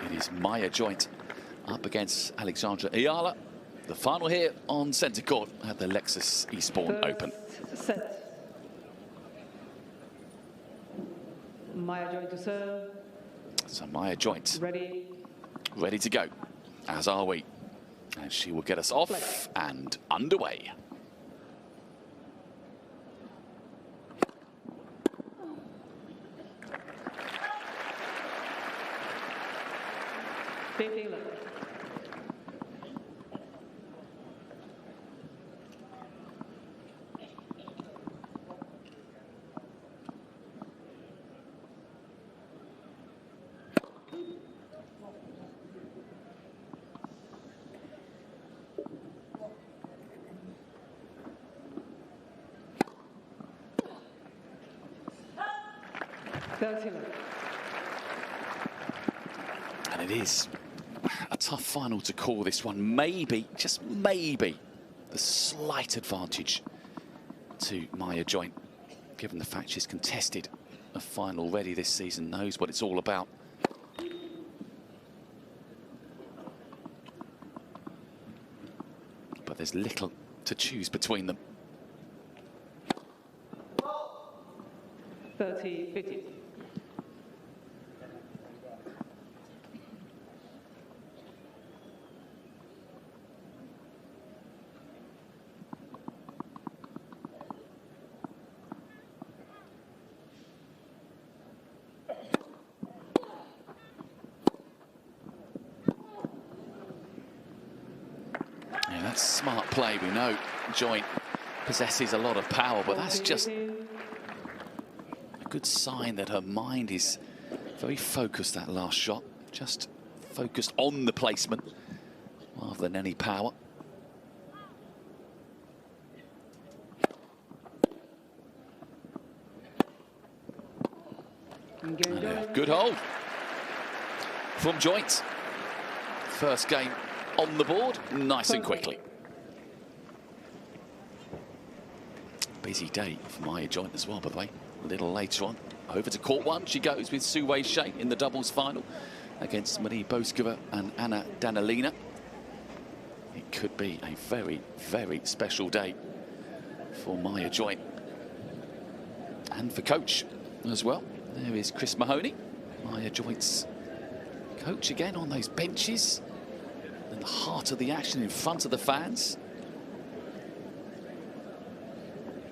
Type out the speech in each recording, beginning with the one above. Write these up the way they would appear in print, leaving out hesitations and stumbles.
It is Maya Joint up against Alexandra Eala. The final here on centre court at the Lexus Eastbourne Open. Set. Maya Joint to serve. So Maya Joint Ready to go, as are we. And she will get us off and underway. And it is a tough final to call, this one. Maybe, just maybe, the slight advantage to Maya Joint, given the fact she's contested a final already this season, knows what it's all about. But there's little to choose between them. 30-50. Yeah, that's smart play. We know Joint possesses a lot of power, but that's just good sign that her mind is very focused, that last shot. Just focused on the placement rather than any power. And a good hold from Joint. First game on the board, nice and quickly. Busy day for Maya Joint as well, by the way. A little later on, over to court one, she goes with Su-Wei Hsieh in the doubles final against Marie Boskova and Anna Danilina. It could be a very, very special day for Maya Joint and for coach as well. There is Chris Mahoney, Maya Joint's coach, again on those benches in the heart of the action, in front of the fans.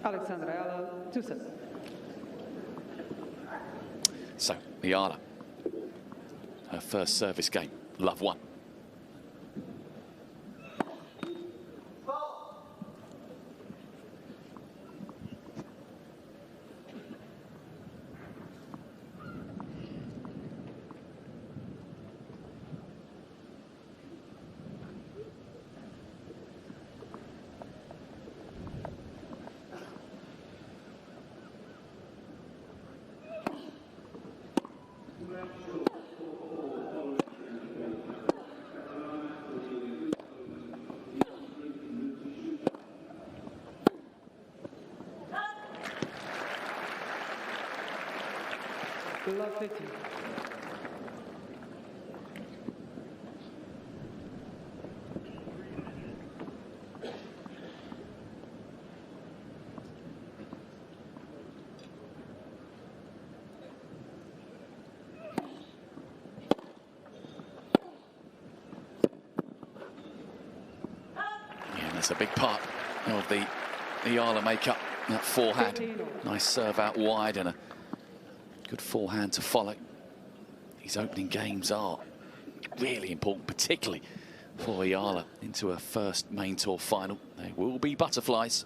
Alexandra Eala, 2 sets. So, Eala, her first service game, love one. Love 50. Yeah, that's a big part of the Eala makeup, that forehand. Nice serve out wide and a good forehand to follow. These opening games are really important, particularly for Eala into her first main tour final. They will be butterflies.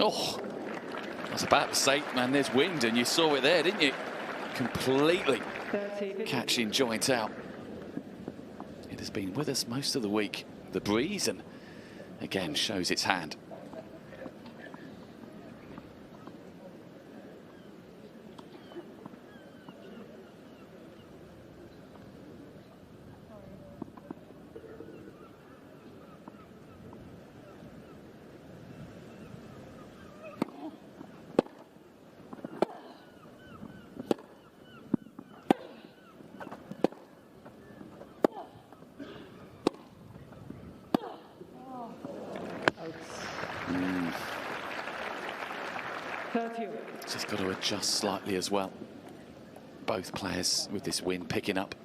Oh, I was about to say, man, there's wind, and you saw it there, didn't you? Completely catching Joint out. has been with us most of the week. The breeze, and again shows its hand. Just got to adjust slightly as well. Both players with this win picking up.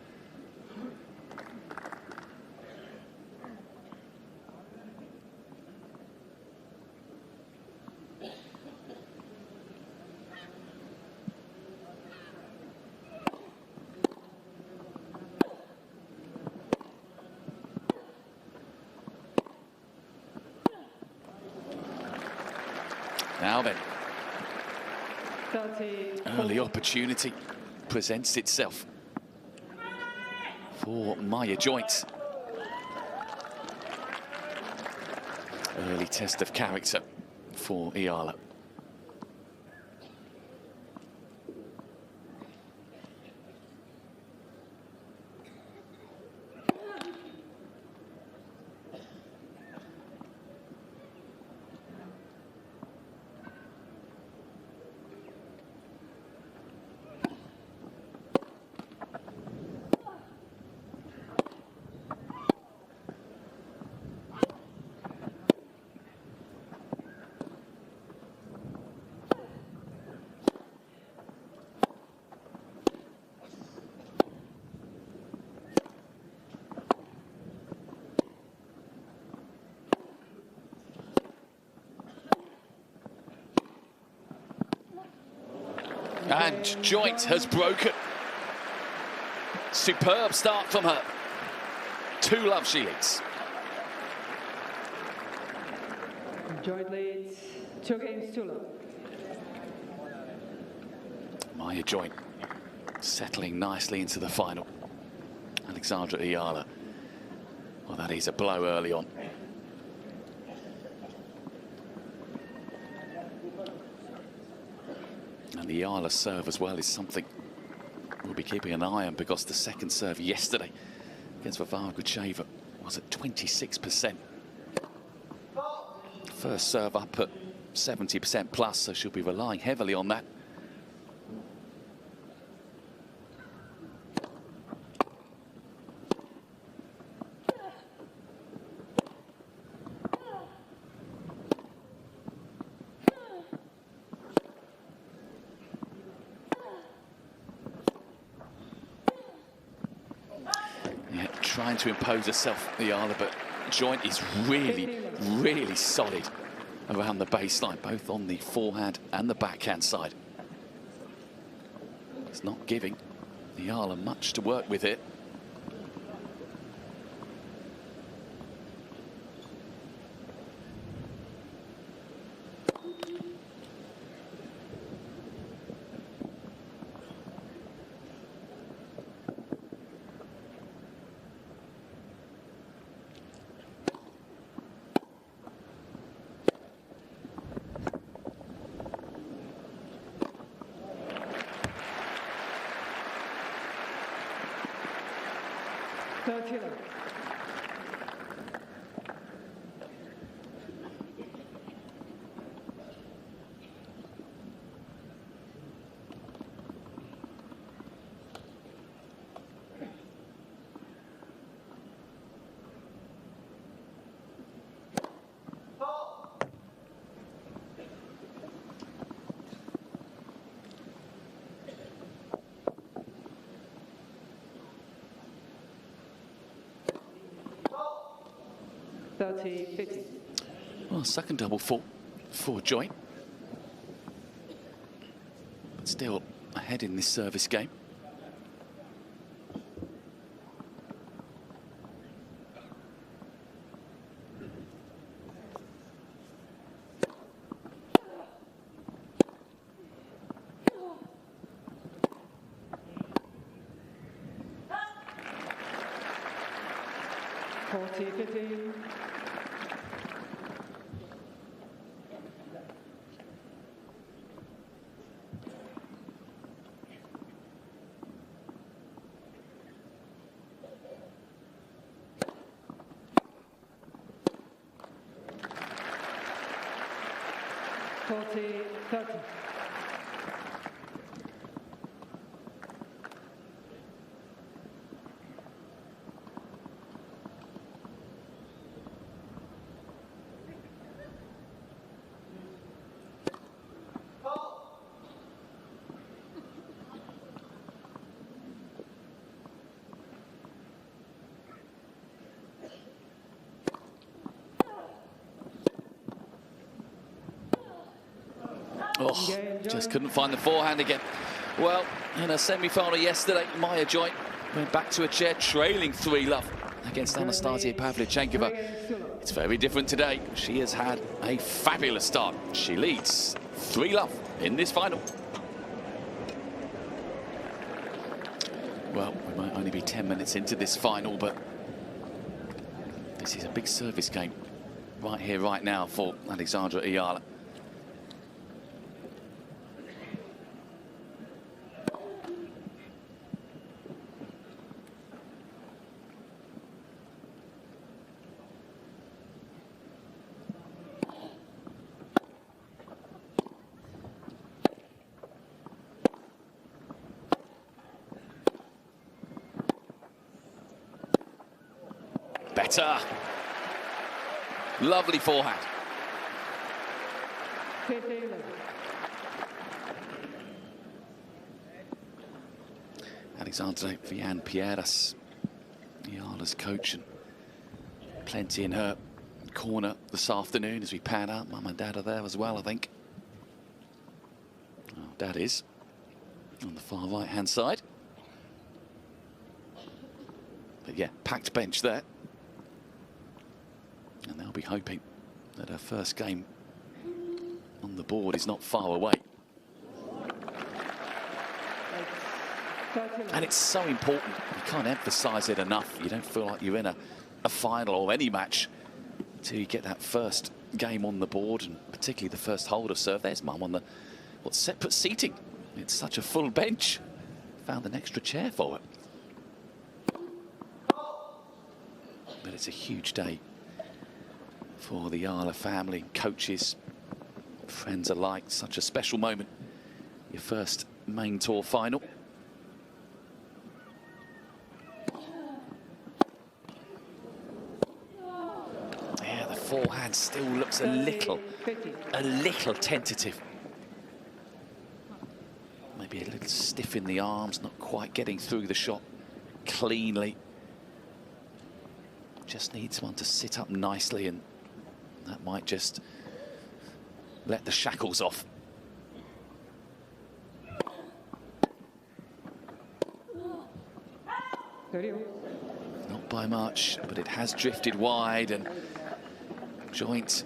Now then. Early opportunity presents itself for Maya Joint. Early test of character for Eala. And Joint has broken. Superb start from her. 2 love she leads. Joint leads 2 games to love. Maya Joint settling nicely into the final. Alexandra Eala. Well, that is a blow early on. And the Eala serve as well is something we'll be keeping an eye on, because the second serve yesterday against Varvara Gracheva was at 26%. First serve up at 70% plus, so she'll be relying heavily on that. Trying to impose herself, Eala, but Joint is really, really solid around the baseline, both on the forehand and the backhand side. It's not giving Eala much to work with it. Well, second double fault for Joint. But still ahead in this service game. 40-15. Oh, just couldn't find the forehand again. Well, in a semi-final yesterday, Maya Joy went back to a chair trailing 3-love against Anastasia Pavlyuchenkova. It's very different today. She has had a fabulous start. She leads 3-love in this final. Well, we might only be 10 minutes into this final, but this is a big service game right here, right now for Alexandra Eala. Better. Lovely forehand. Alexandra Eala, Eala's coach, and plenty in her corner this afternoon as we pan out. Mum and Dad are there as well, I think. Oh, Dad is on the far right-hand side. But yeah, packed bench there. And they'll be hoping that her first game on the board is not far away. And it's so important. You can't emphasise it enough. You don't feel like you're in a final or any match until you get that first game on the board, and particularly the first holder serve. There's Mum on the separate seating. It's such a full bench. Found an extra chair for it. But it's a huge day for the Eala family, coaches, friends alike. Such a special moment. Your first main tour final. Yeah, the forehand still looks a little tentative. Maybe a little stiff in the arms, not quite getting through the shot cleanly. Just needs one to sit up nicely, and that might just let the shackles off. Not by much, but it has drifted wide, and joint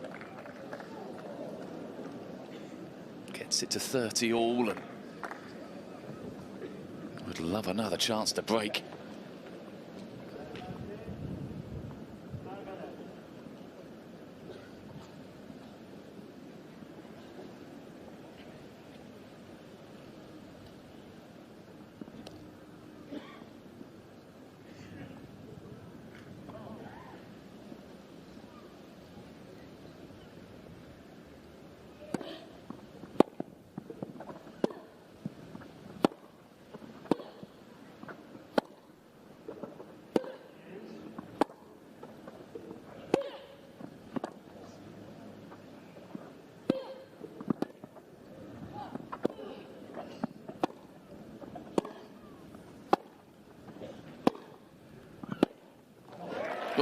gets it to 30 all, and would love another chance to break.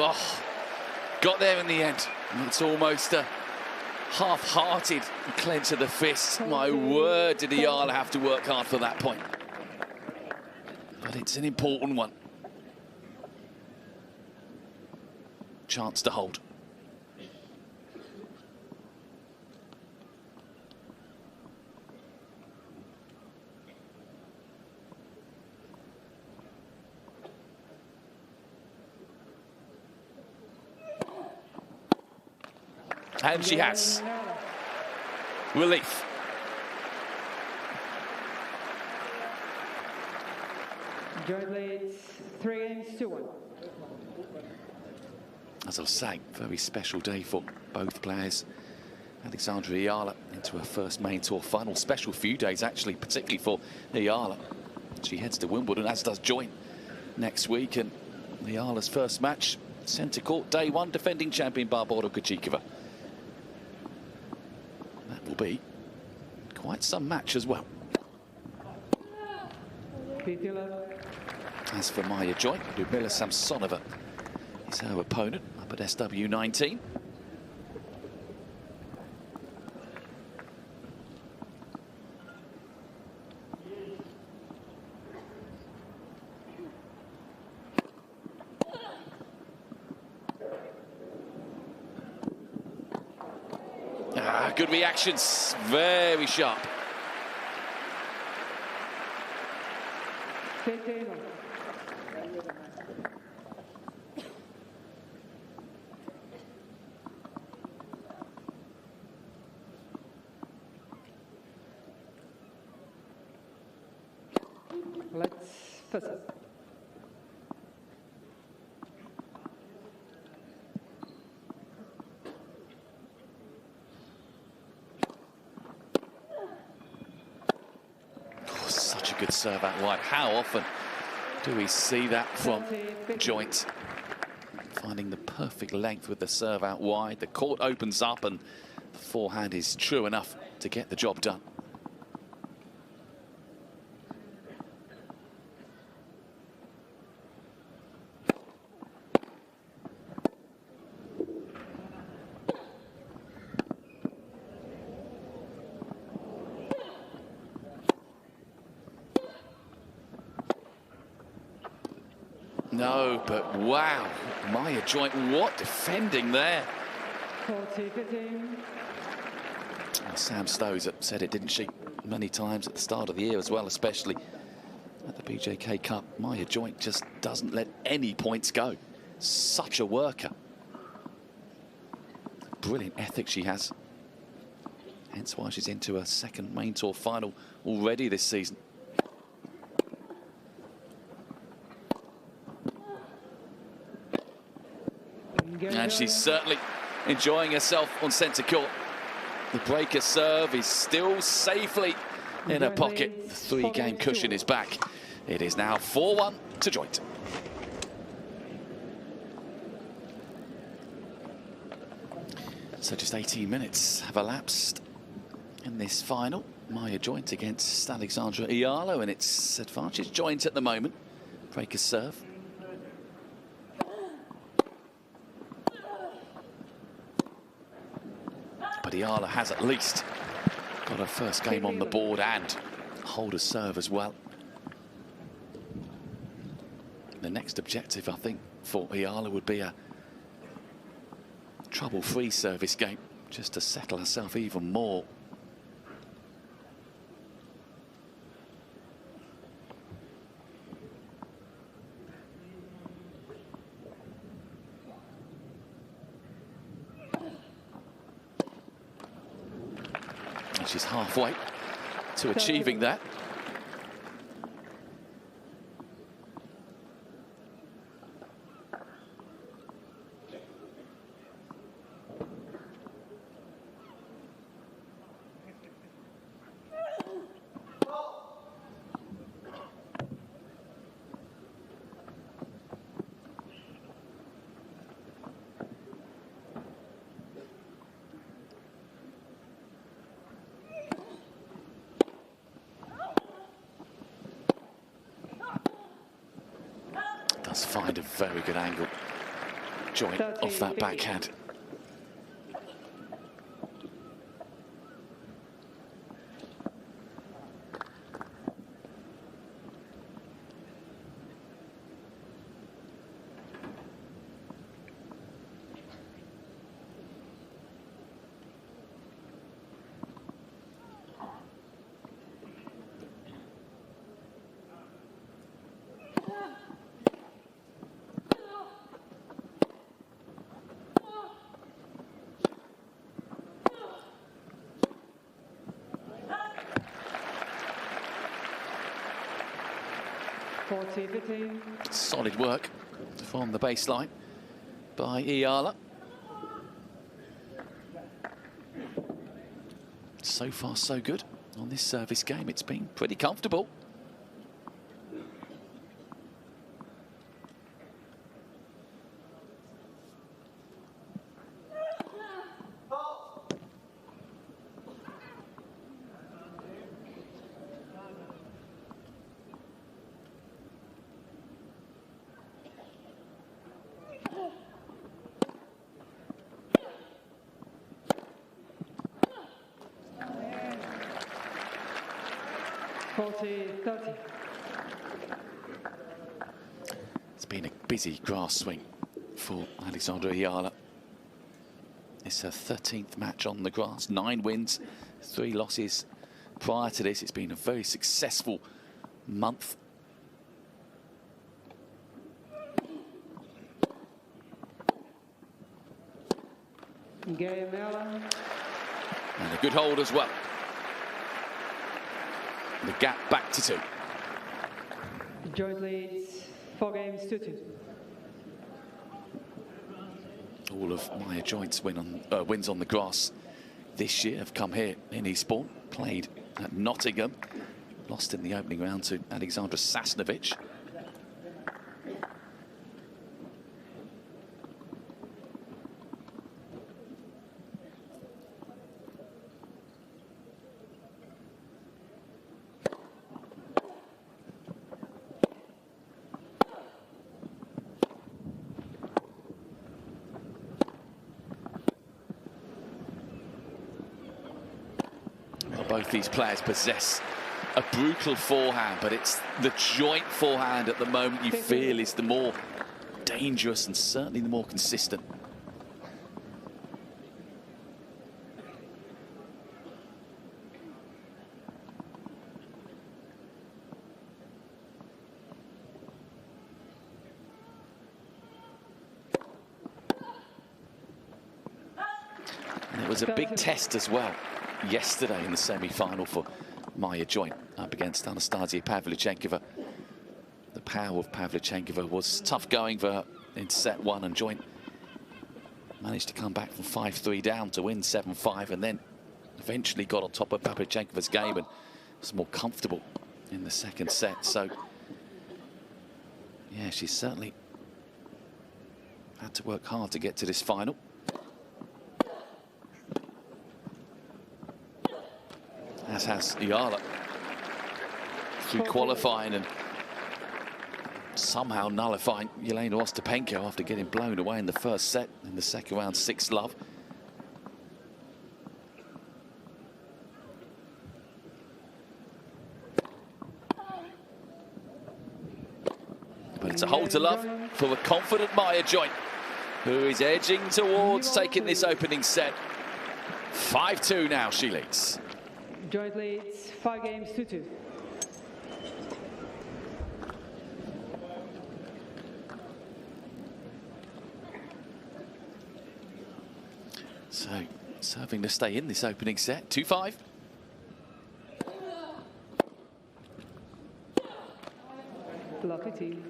Oh, got there in the end. It's almost a half-hearted clench of the fist. My word, did Eala have to work hard for that point. But it's an important one. Chance to hold. And she has. Relief. Joint leads 3 games to 1. As I was saying, very special day for both players. Alexandra Eala into her first main tour final. Special few days, actually, particularly for Eala. She heads to Wimbledon, as does Joint, next week. And Eala's first match, centre court, day one, defending champion Barbora Krejcikova. That will be quite some match as well. As for Maya Joint, Ludmila Samsonova is her opponent up at SW19. Good reactions, very sharp. 15. Let's visit. Such a good serve out wide. How often do we see that from Joint? Finding the perfect length with the serve out wide. The court opens up and the forehand is true enough to get the job done. No, but wow, Maya Joint, what defending there. 40-15. Sam Stowes said it, didn't she? Many times at the start of the year as well, especially at the BJK Cup. Maya Joint just doesn't let any points go. Such a worker. Brilliant ethic she has. Hence why she's into her second main tour final already this season. And she's certainly enjoying herself on centre court. The breaker serve is still safely in her pocket. The three-game cushion is back. It is now 4-1 to Joint. So just 18 minutes have elapsed in this final. Maya Joint against Alexandra Eala, and it's advantage Joint at the moment. Breaker serve. But Eala has at least got her first game on the board and hold a serve as well. The next objective, I think, for Eala would be a trouble-free service game, just to settle herself even more. She's halfway to achieving that. Does find a very good angle. Joint off that backhand. 40-15. Solid work from the baseline by Eala. So far, so good on this service game. It's been pretty comfortable. It's been a busy grass swing for Alexandra Eala. It's her 13th match on the grass, 9 wins, 3 losses. Prior to this, it's been a very successful month. Eala. And a good hold as well. The gap back to 2. Joint leads 4-2. All of Maya Joint's wins on the grass this year have come here in Eastbourne. Played at Nottingham. Lost in the opening round to Alexandra Sasnovich. Both these players possess a brutal forehand, but it's the joint forehand at the moment you feel is the more dangerous and certainly the more consistent. And it was a big test as well yesterday in the semi-final for Maya Joint up against Anastasia Pavlyuchenkova. The power of Pavlyuchenkova was tough going for her in set 1, and Joint managed to come back from 5-3 down to win 7-5, and then eventually got on top of Pavlyuchenkova's game and was more comfortable in the second set. So yeah, she's certainly had to work hard to get to this final. As has Eala through qualifying and somehow nullifying Jelena Ostapenko after getting blown away in the first set. In the second round, 6-love. But it's a hold to love for a confident Maya Joint, who is edging towards taking this opening set. 5-2 now, she leads. Joint leads 5-2. So, serving to stay in this opening set, 2-5. Lovely team.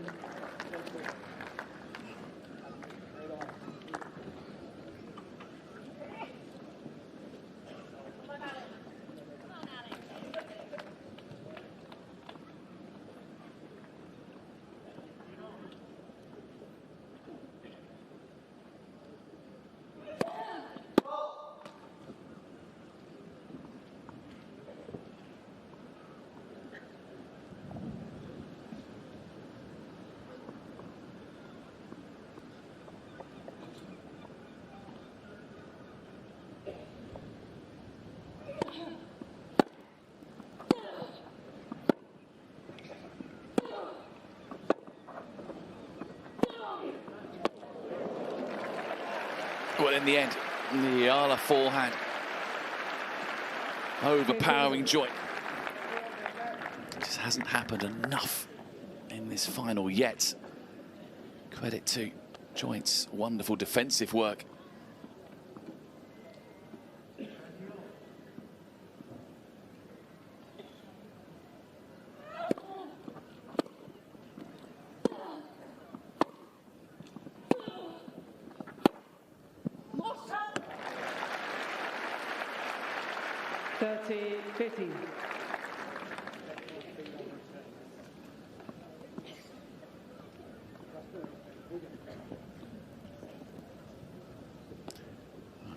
Well, in the end, the Eala forehand overpowering Joint. It just hasn't happened enough in this final yet. Credit to Joint's wonderful defensive work. 30-15.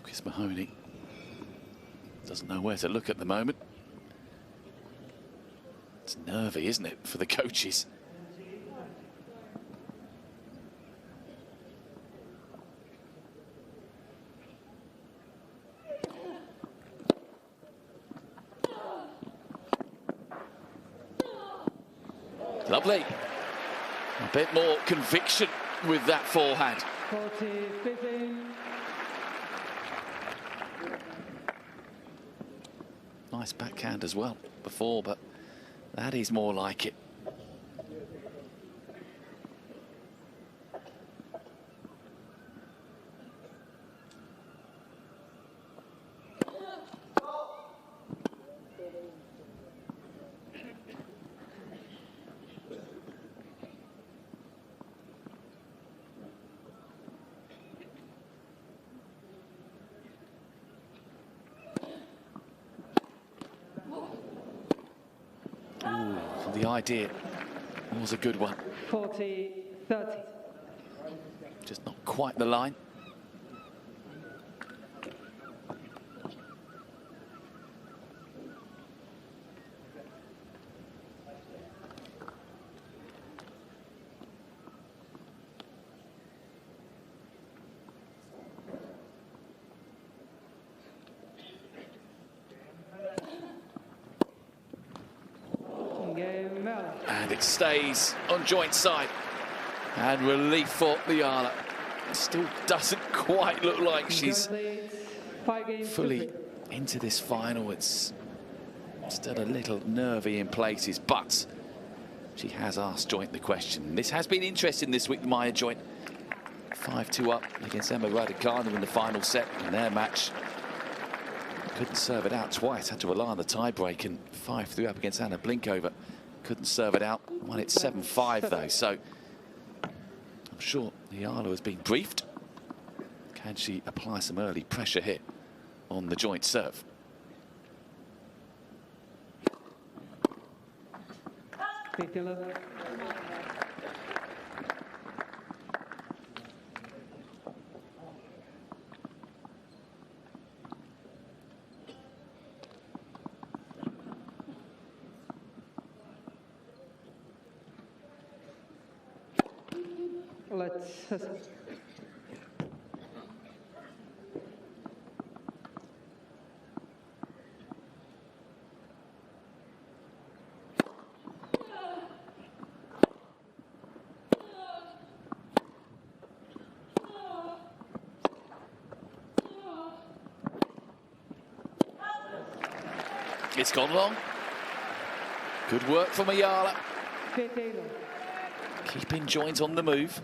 Chris Mahoney doesn't know where to look at the moment. It's nervy, isn't it, for the coaches? Lovely. A bit more conviction with that forehand. 40-15. Nice backhand as well before, but that is more like it. The idea was a good one. 40-30. Just not quite the line. And it stays on joint side. And relief for Eala. Still doesn't quite look like she's fully into this final. It's still a little nervy in places, but she has asked joint the question. This has been interesting this week, the Maya joint. 5-2 up against Emma Raducanu in the final set in their match. Couldn't serve it out twice, had to rely on the tie-break, and 5-3 up against Anna Blinkova. Couldn't serve it out, won it 7-5 though, so I'm sure Eala has been briefed. Can she apply some early pressure here on the joint serve? It's gone long. Good work from Eala. Keeping joint on the move.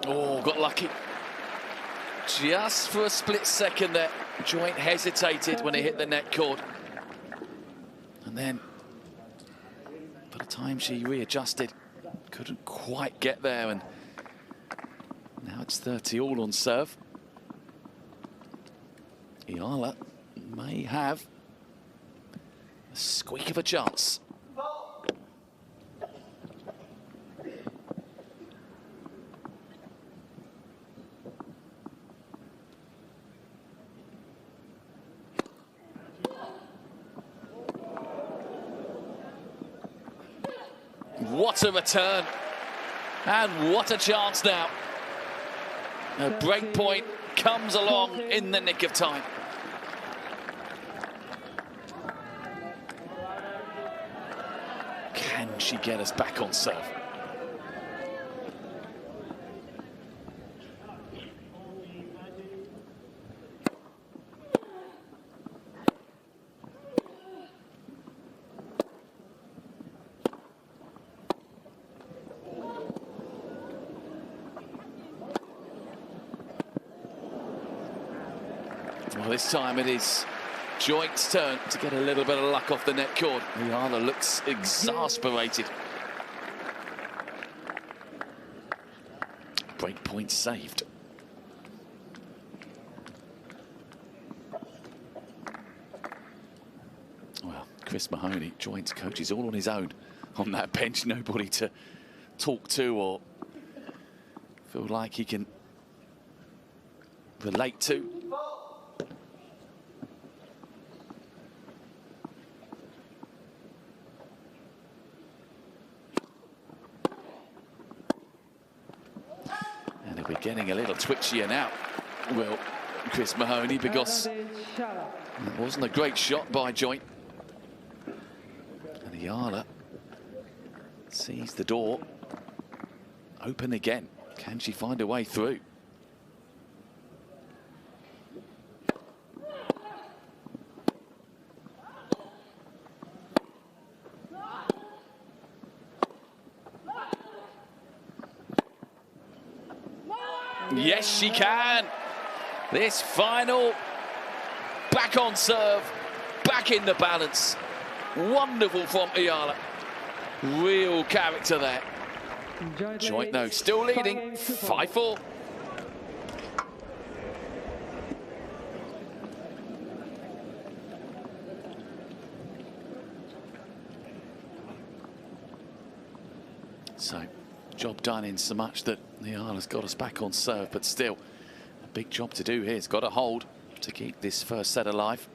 Oh, got lucky. Just for a split second there, joint hesitated when he hit the net cord. And then, by the time she readjusted, couldn't quite get there, and now it's 30 all on serve. Eala may have a squeak of a chance. what a return. And what a chance now. A break point comes along in the nick of time. Can she get us back on serve? Well, this time it is Joint's turn to get a little bit of luck off the net cord. Eala looks exasperated. Break point saved. Well, Chris Mahoney, Joint's coach, is all on his own on that bench. Nobody to talk to or feel like he can relate to. We're getting a little twitchier now, well, Chris Mahoney, because it wasn't a great shot by Joint. And Eala sees the door open again. Can she find a way through? Yes, she can. This final, back on serve, back in the balance. Wonderful from Eala. Real character there. Joint, no, still leading, 5-4. So, job done in so much that Eala's got us back on serve, but still a big job to do here. It's got to hold to keep this first set alive.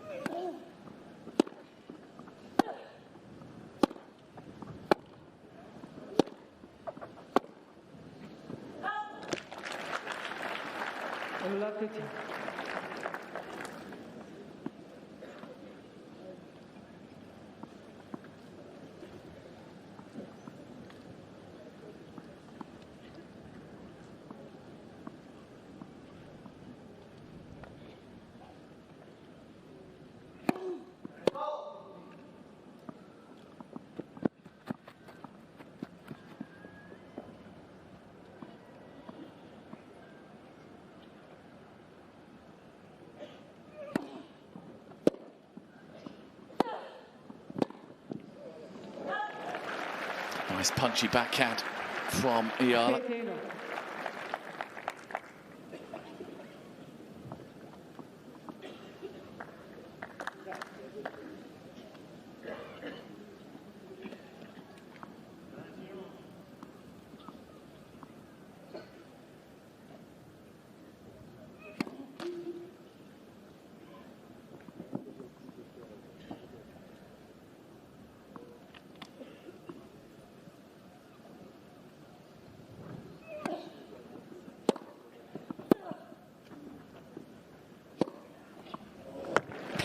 Nice punchy backhand from Eala.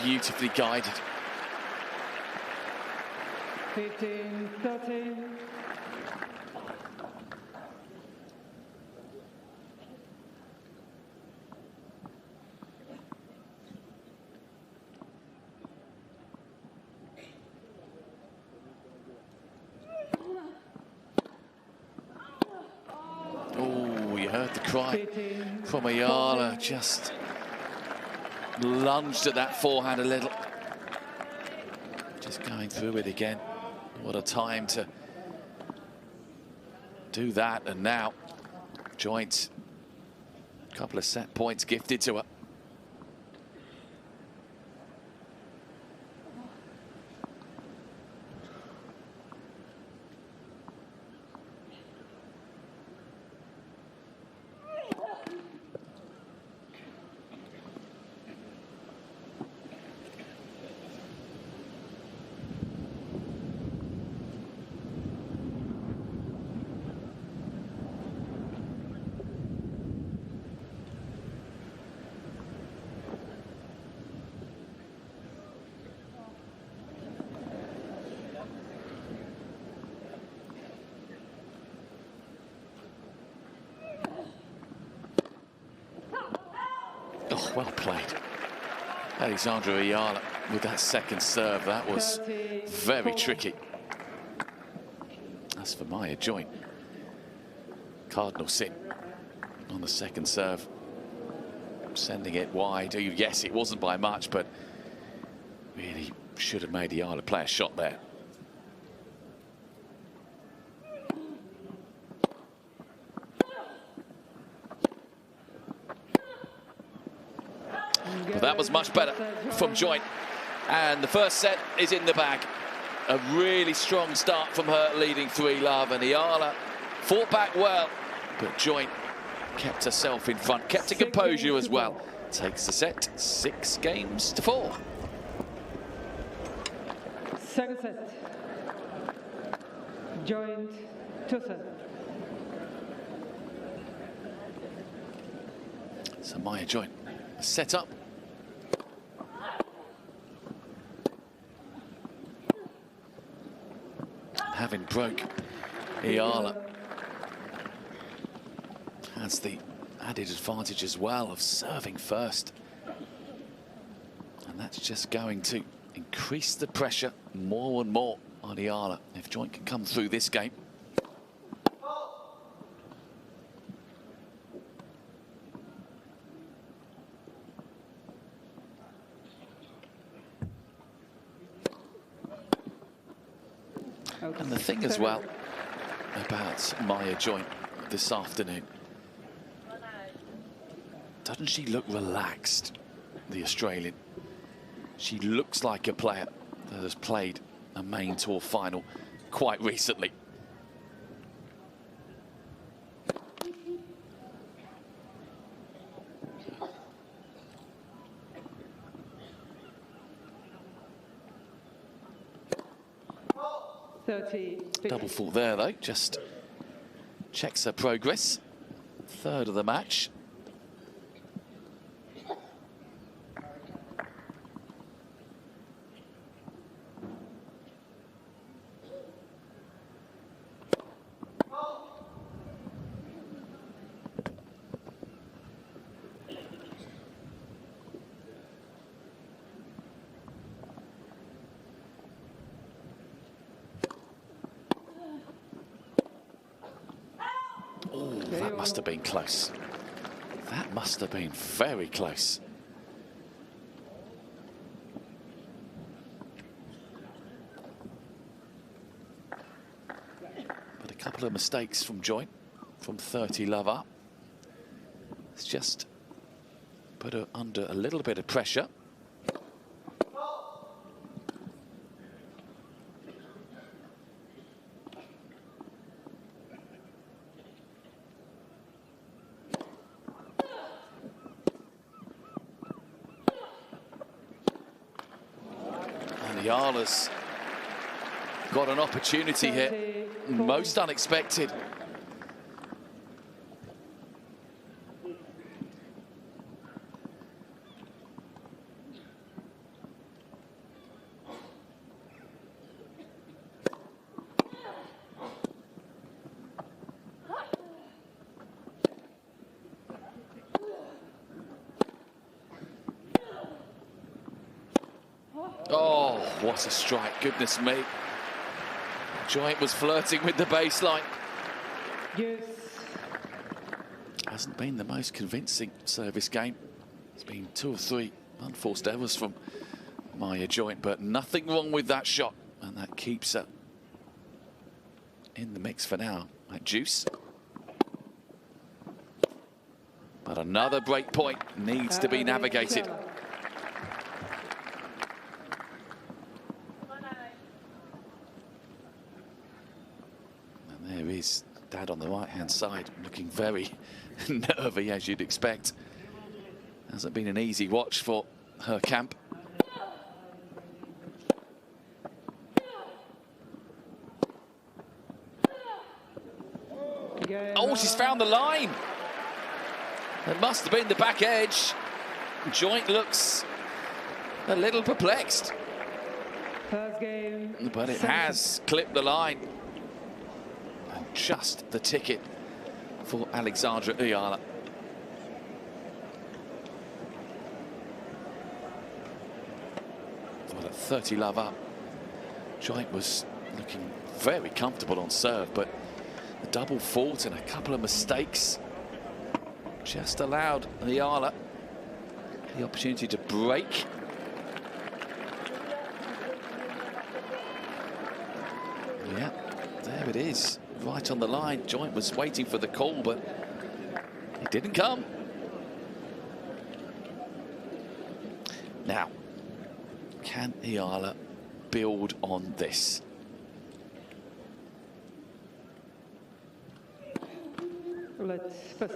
Beautifully guided. 15-13. Oh, you heard the cry from Eala, just lunged at that forehand a little. Just going through it again. What a time to do that. And now Joint, a couple of set points gifted to her. Oh, well played. Alexandra Eala with that second serve. That was very tricky. As for Maya Joint, cardinal sin on the second serve. Sending it wide. Oh, yes, it wasn't by much, but really should have made Eala play a shot there. But that was much better from Joint. And the first set is in the bag. A really strong start from her, leading 3-love. And Eala fought back well, but Joint kept herself in front, kept her composure as well. Takes the set 6-4. Second set. Joint 2-7. So Maya Joint set up. Having broke, Eala has the added advantage as well of serving first. And that's just going to increase the pressure more and more on Eala if Joint can come through this game. And the thing as well about Maya Joint this afternoon, doesn't she look relaxed, the Australian? She looks like a player that has played a main tour final quite recently. Double fault there, though. Just checks her progress. Third of the match. That must have been close. That must have been very close. But a couple of mistakes from Joint, from 30-love up. It's just put her under a little bit of pressure. Eala's got an opportunity here, most unexpected. Oh, what a strike, goodness me. Joint was flirting with the baseline. Yes. Hasn't been the most convincing service game. It's been 2 or 3 unforced errors from Maya Joint, but nothing wrong with that shot. And that keeps her in the mix for now at Juice. But another break point needs to be navigated. There is Dad on the right-hand side, looking very nervy, as you'd expect. Hasn't been an easy watch for her camp. Oh, she's found the line. It must have been the back edge. Joint looks a little perplexed. First game. But it has clipped the line. Just the ticket for Alexandra Eala. 30 love up. Joint was looking very comfortable on serve, but the double fault and a couple of mistakes just allowed Eala the opportunity to break. Yeah, there it is, right on the line. Joint was waiting for the call, but it didn't come. Now, can Eala build on this? Let's pass.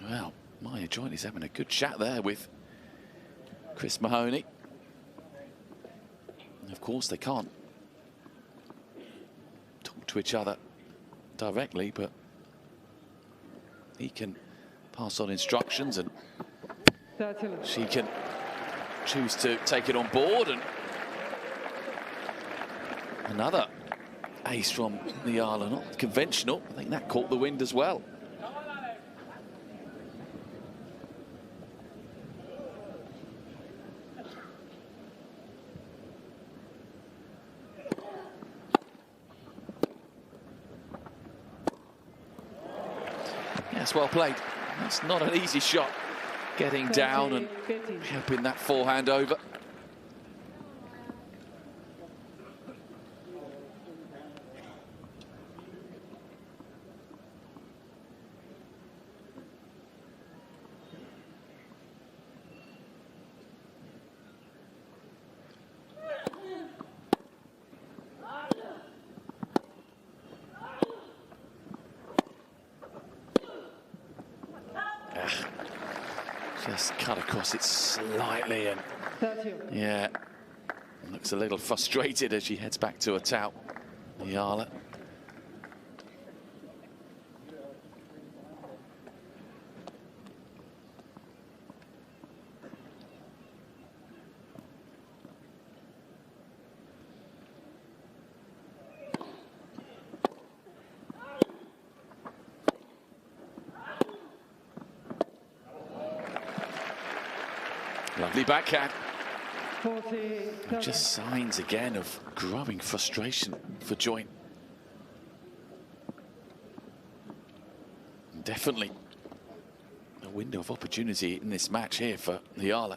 Well, Maya Joint is having a good chat there with Chris Mahoney. And of course, they can't talk to each other directly, but he can pass on instructions and she can choose to take it on board. And another ace from Eala, not conventional. I think that caught the wind as well. Yes, well played. That's not an easy shot. Getting down and helping that forehand over. Just cut across it slightly, and yeah, looks a little frustrated as she heads back to her tout. Eala. Lovely backhand. Just signs again of growing frustration for Joint. Definitely a window of opportunity in this match here for Eala.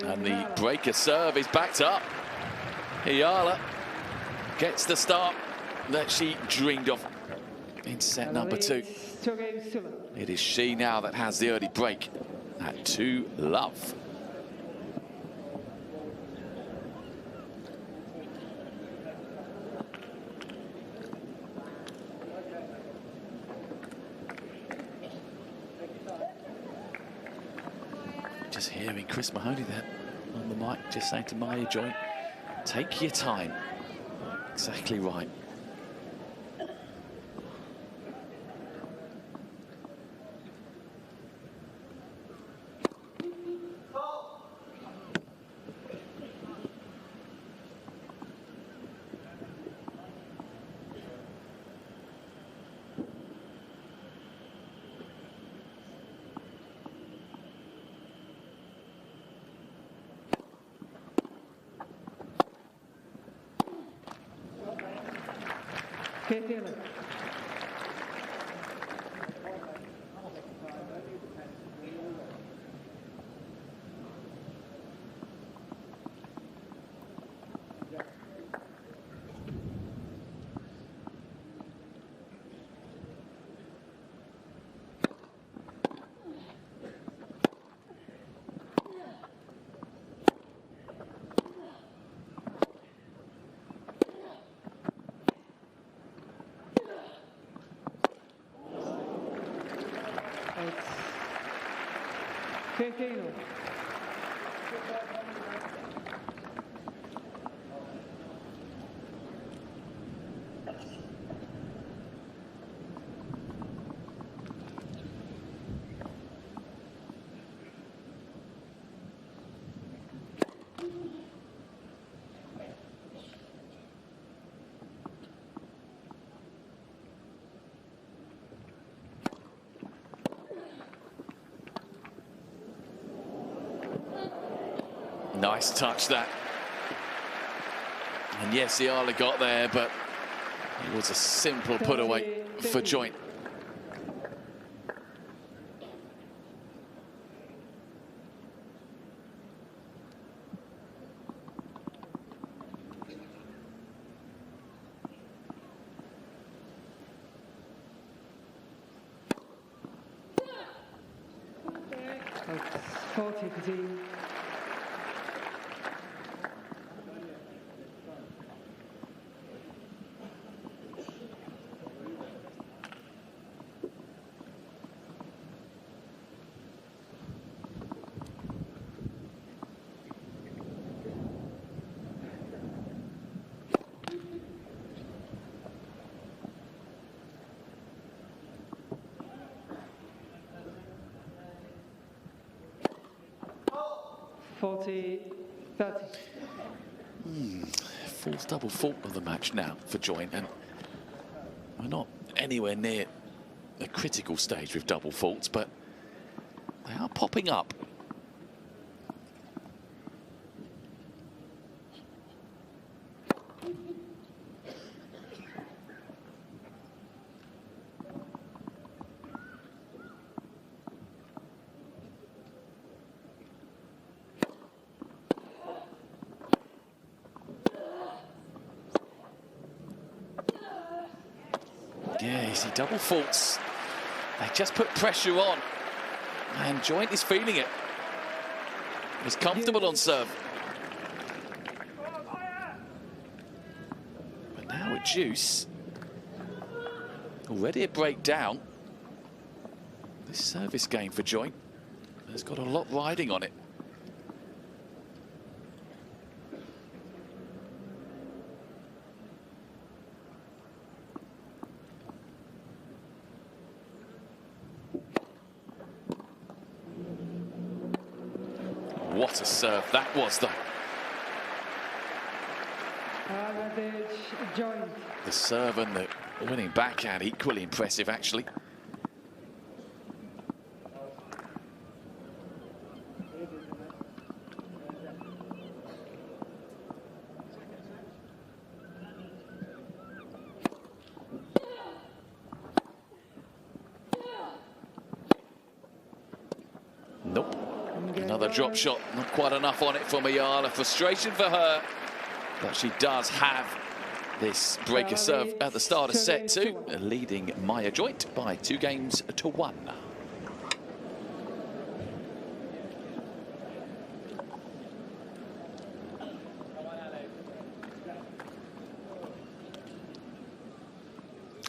And the breaker serve is backed up. Eala gets the start that she dreamed of in set number 2. It is she now that has the early break at 2-love. Just hearing Chris Mahoney there on the mic, just saying to Maya Joint, take your time. Exactly right. 15. Nice touch that. And yes, Eala got there, but it was a simple put away for Joint. That's 40-15. Fourth double fault of the match now for Joint, and we're not anywhere near a critical stage with double faults, but they are popping up. Yeah, you see double faults. They just put pressure on. And Joint is feeling it. He's comfortable on serve. But now with Juice, already a breakdown. This service game for Joint has got a lot riding on it. What a serve that was, though. Joint. The serve and the winning backhand, equally impressive, actually. Nope. Another drop shot, not quite enough on it from Eala. Frustration for her, but she does have this breaker serve at the start of set two, leading Maya Joint by 2-1.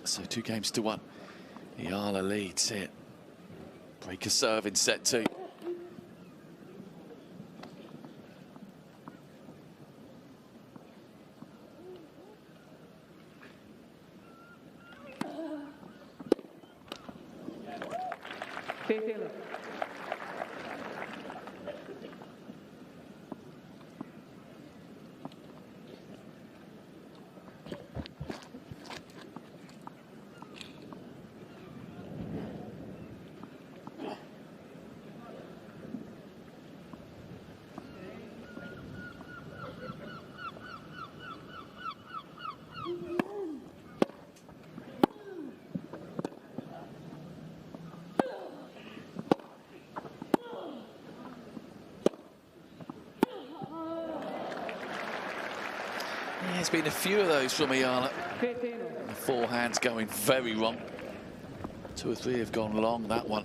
So 2-1. Eala leads it. Breaker serve in set two. There's been a few of those from Eala. The forehands going very wrong. 2 or 3 have gone long. That one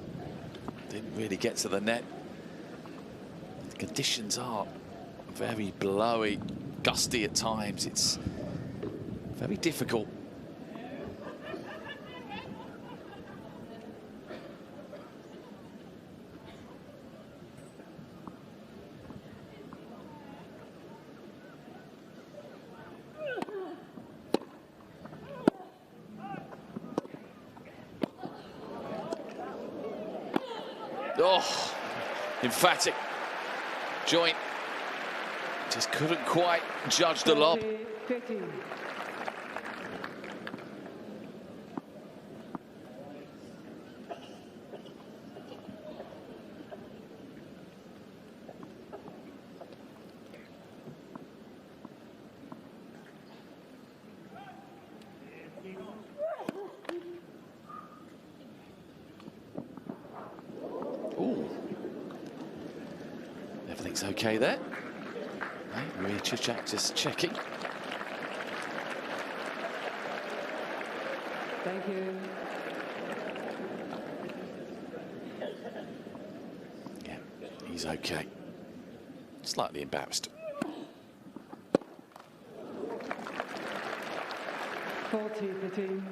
didn't really get to the net. The conditions are very blowy, gusty at times. It's very difficult. Oh, emphatic. Joint just couldn't quite judge the lob. 15. Ooh. Everything's okay there. Maria Cicak just checking. Thank you. Yeah, he's okay. Slightly embarrassed. 40-15.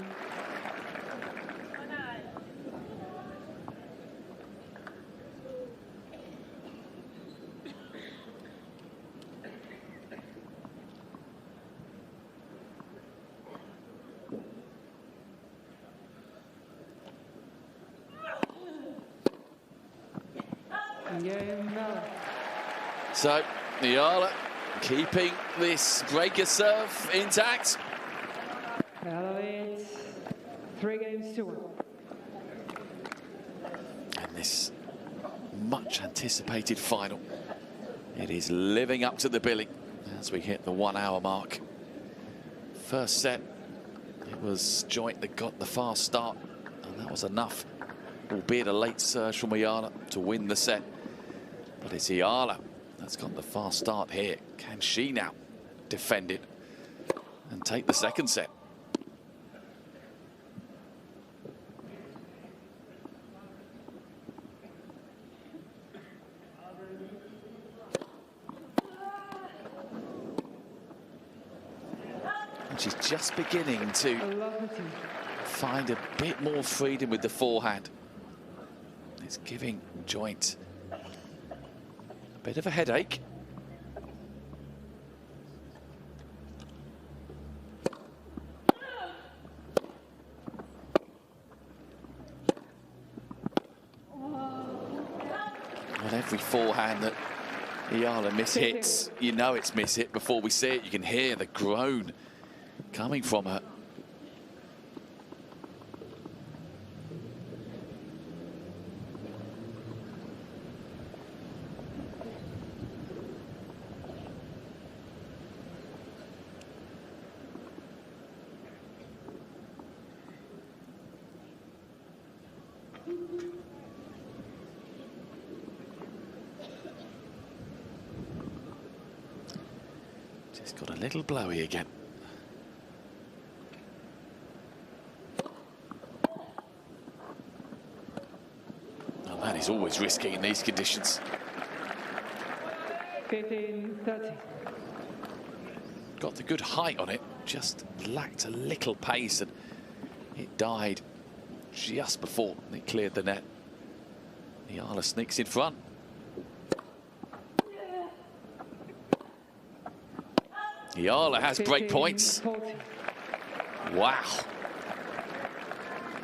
So, Eala keeping this breaker serve intact. Elevate. 3 games to 1. And this much anticipated final, it is living up to the billing as we hit the 1 hour mark. First set, it was Joint that got the fast start, and that was enough, albeit a late surge from Eala to win the set. But it's Eala that's got the fast start here. Can she now defend it and take the second set? And she's just beginning to find a bit more freedom with the forehand. It's giving Joint a bit of a headache. Not every forehand that Eala mishits, you know it's mishit before we see it. You can hear the groan coming from her. Just got a little blowy again. Oh man, he's always risky in these conditions. 15-30. Got the good height on it, just lacked a little pace, and it died just before it cleared the net. Eala sneaks in front. Eala has break points. 40. Wow.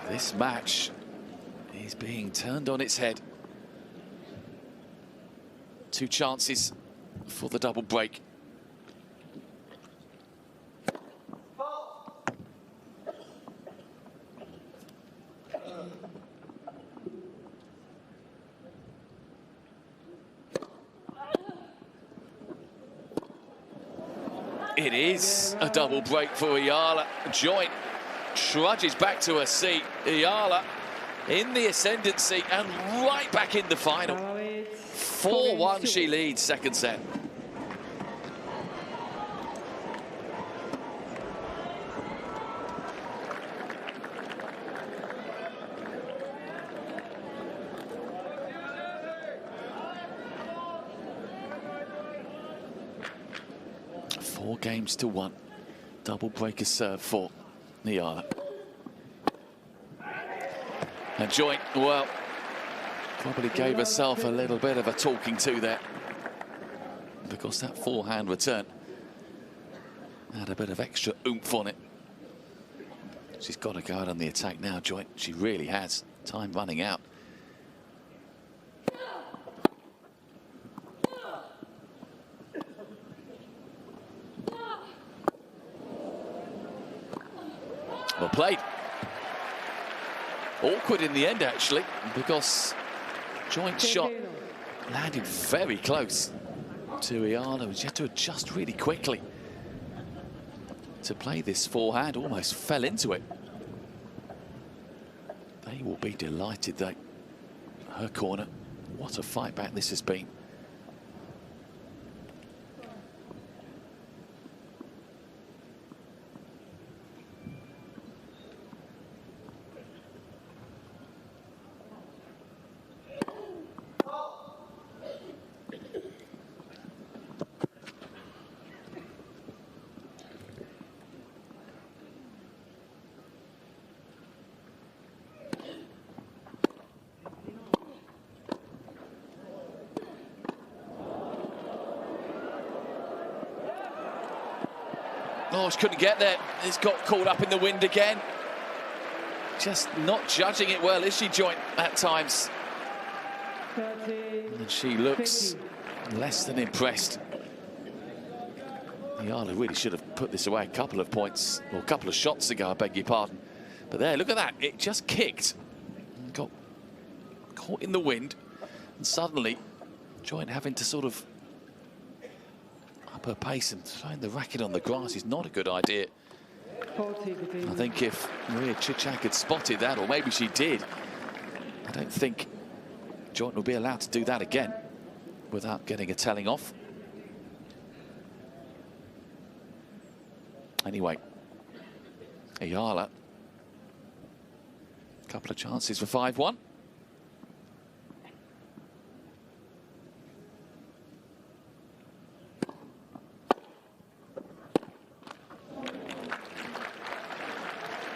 This match is being turned on its head. 2 chances for the double break. It is a double break for Eala. Joint trudges back to her seat. Eala in the ascendancy and right back in the final. 4-1 she leads second set. Four games to 1. Double breaker serve for Eala. And Joint, well, probably gave herself a little bit of a talking to there, because that forehand return had a bit of extra oomph on it. She's got to go out on the attack now, Joint. She really has. Time running out. Well played. Awkward in the end, actually, because joint shot landed very close to Eala, who had to adjust really quickly to play this forehand, almost fell into it. They will be delighted, though. Her corner, what a fight back this has been. Oh, she couldn't get there. It's got caught up in the wind again. Just not judging it well, is she, Joint, at times? 30, And she looks 50. less than impressed. Eala really should have put this away a couple of points, or a couple of shots ago, I beg your pardon. But there, look at that. It just kicked. Got caught in the wind. And suddenly, Joint having to sort of up her pace, and throwing the racket on the grass is not a good idea. 40 between. I think if Maria Cicak had spotted that, or maybe she did, I don't think Joint will be allowed to do that again without getting a telling off. Anyway, Eala, a couple of chances for 5-1.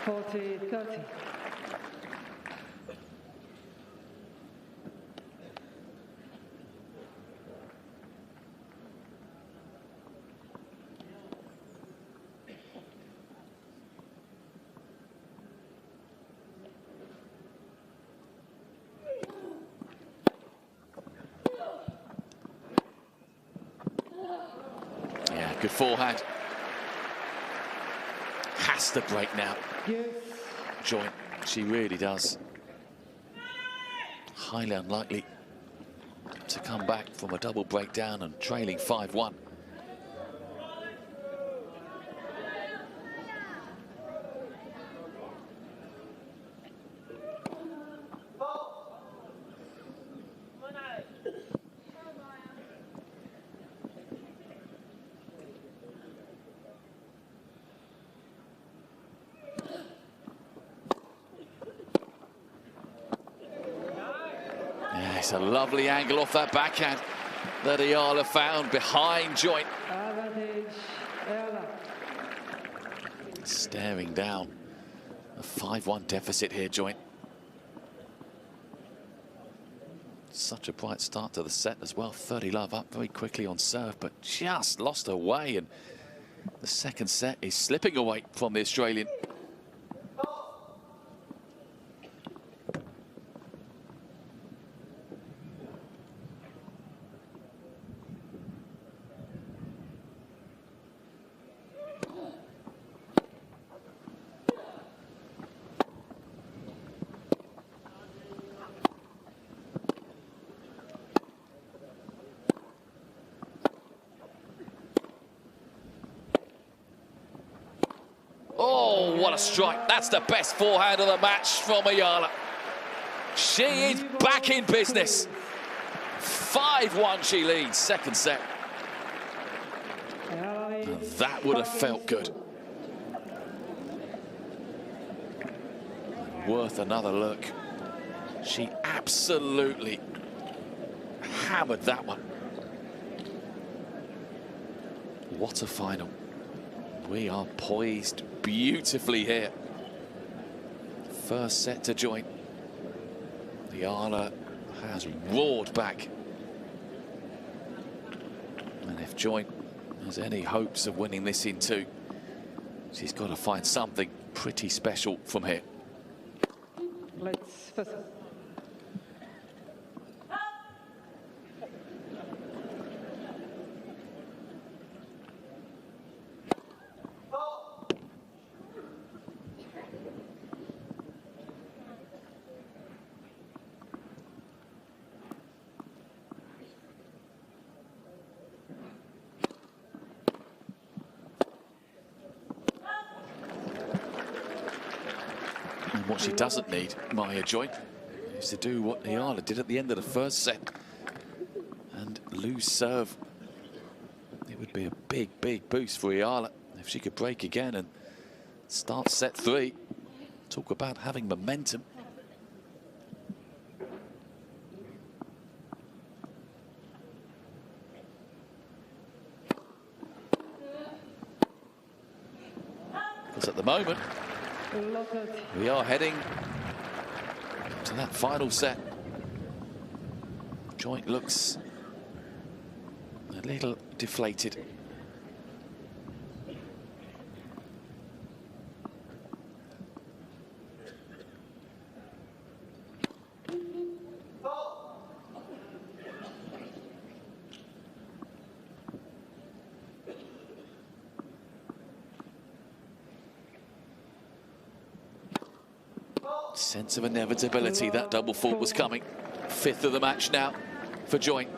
Forty, 30. Yeah, good forehand. Has to break now. Yes. Joint, she really does. Highly unlikely to come back from a double breakdown and trailing 5-1. It's a lovely angle off that backhand that Eala found behind Joint. Advantage, Eala. Staring down a 5-1 deficit here, Joint. Such a bright start to the set as well. 30-love up very quickly on serve, but just lost her way, and the second set is slipping away from the Australian. Oh, what a strike. That's the best forehand of the match from Eala. She is back in business. 5-1 she leads, second set. And that would have felt good. Worth another look. She absolutely hammered that one. What a final. We are poised beautifully here. First set to Joint. Eala has roared back. And if Joint has any hopes of winning this in two, she's got to find something pretty special from here. Let's first. And what she doesn't need, Maya Joy, is to do what Eala did at the end of the first set and lose serve. It would be a big, big boost for Eala if she could break again and start set 3. Talk about having momentum. Because at the moment, we are heading to that final set. Joint looks a little deflated. Sense of inevitability, that double fault was coming. 5th of the match now for Joint.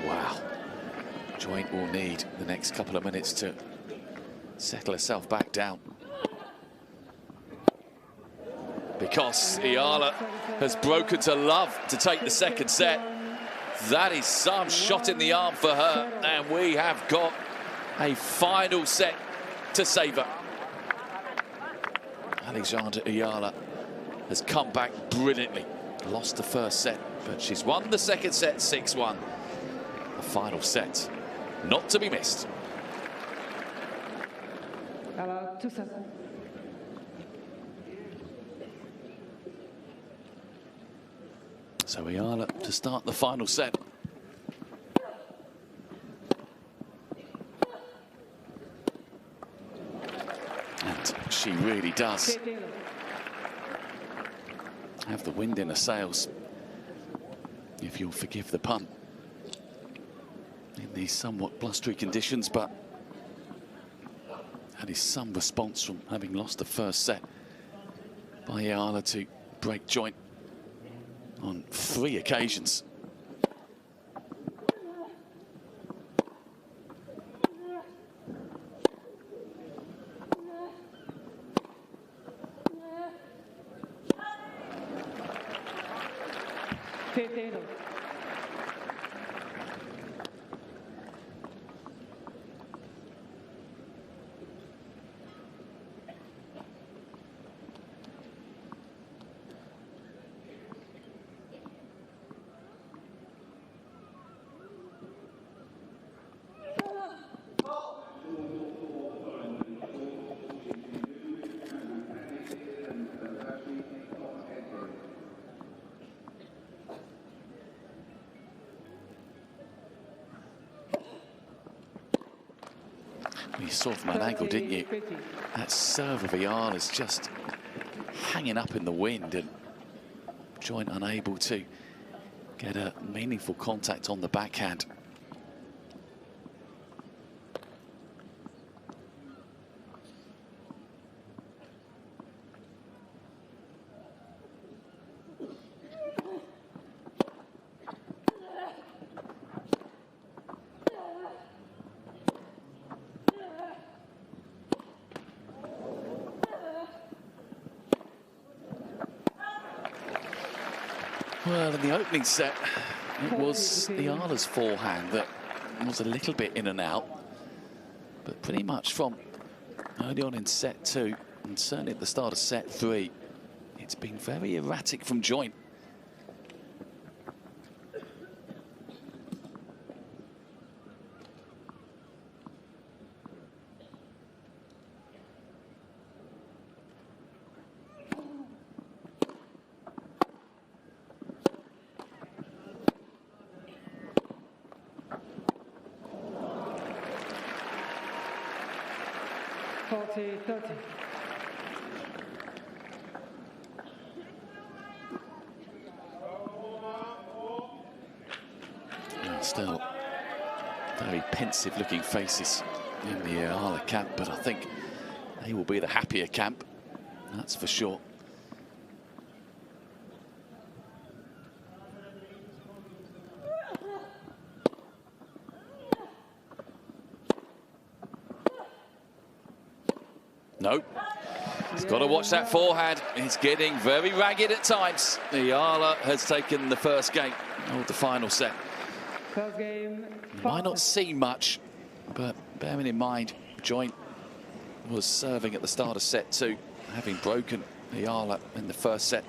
Wow. Joint will need the next couple of minutes to settle herself back down. Because Eala has broken to love to take the second set. That is some shot in the arm for her. And we have got a final set to savour. Alexandra Eala has come back brilliantly. Lost the first set, but she's won the second set 6-1. The final set, not to be missed. So Eala to start the final set. And she really does have the wind in her sails, if you'll forgive the pun, in these somewhat blustery conditions, but that is some response from having lost the first set by Eala to break Joint on 3 occasions. You saw from an angle, didn't you? That serve of Eala is just hanging up in the wind, and Joint unable to get a meaningful contact on the backhand. Well, in the opening set, it was Eala's forehand that was a little bit in and out. But pretty much from early on in set 2, and certainly at the start of set 3, it's been very erratic from Joint. Still very pensive looking faces in the Eala camp, but I think they will be the happier camp, that's for sure. Nope. He's got to watch that forehand. It's getting very ragged at times. Eala has taken the first game of the final set. First game. You might not see much, but bearing in mind, Joint was serving at the start of set 2, having broken Eala in the first set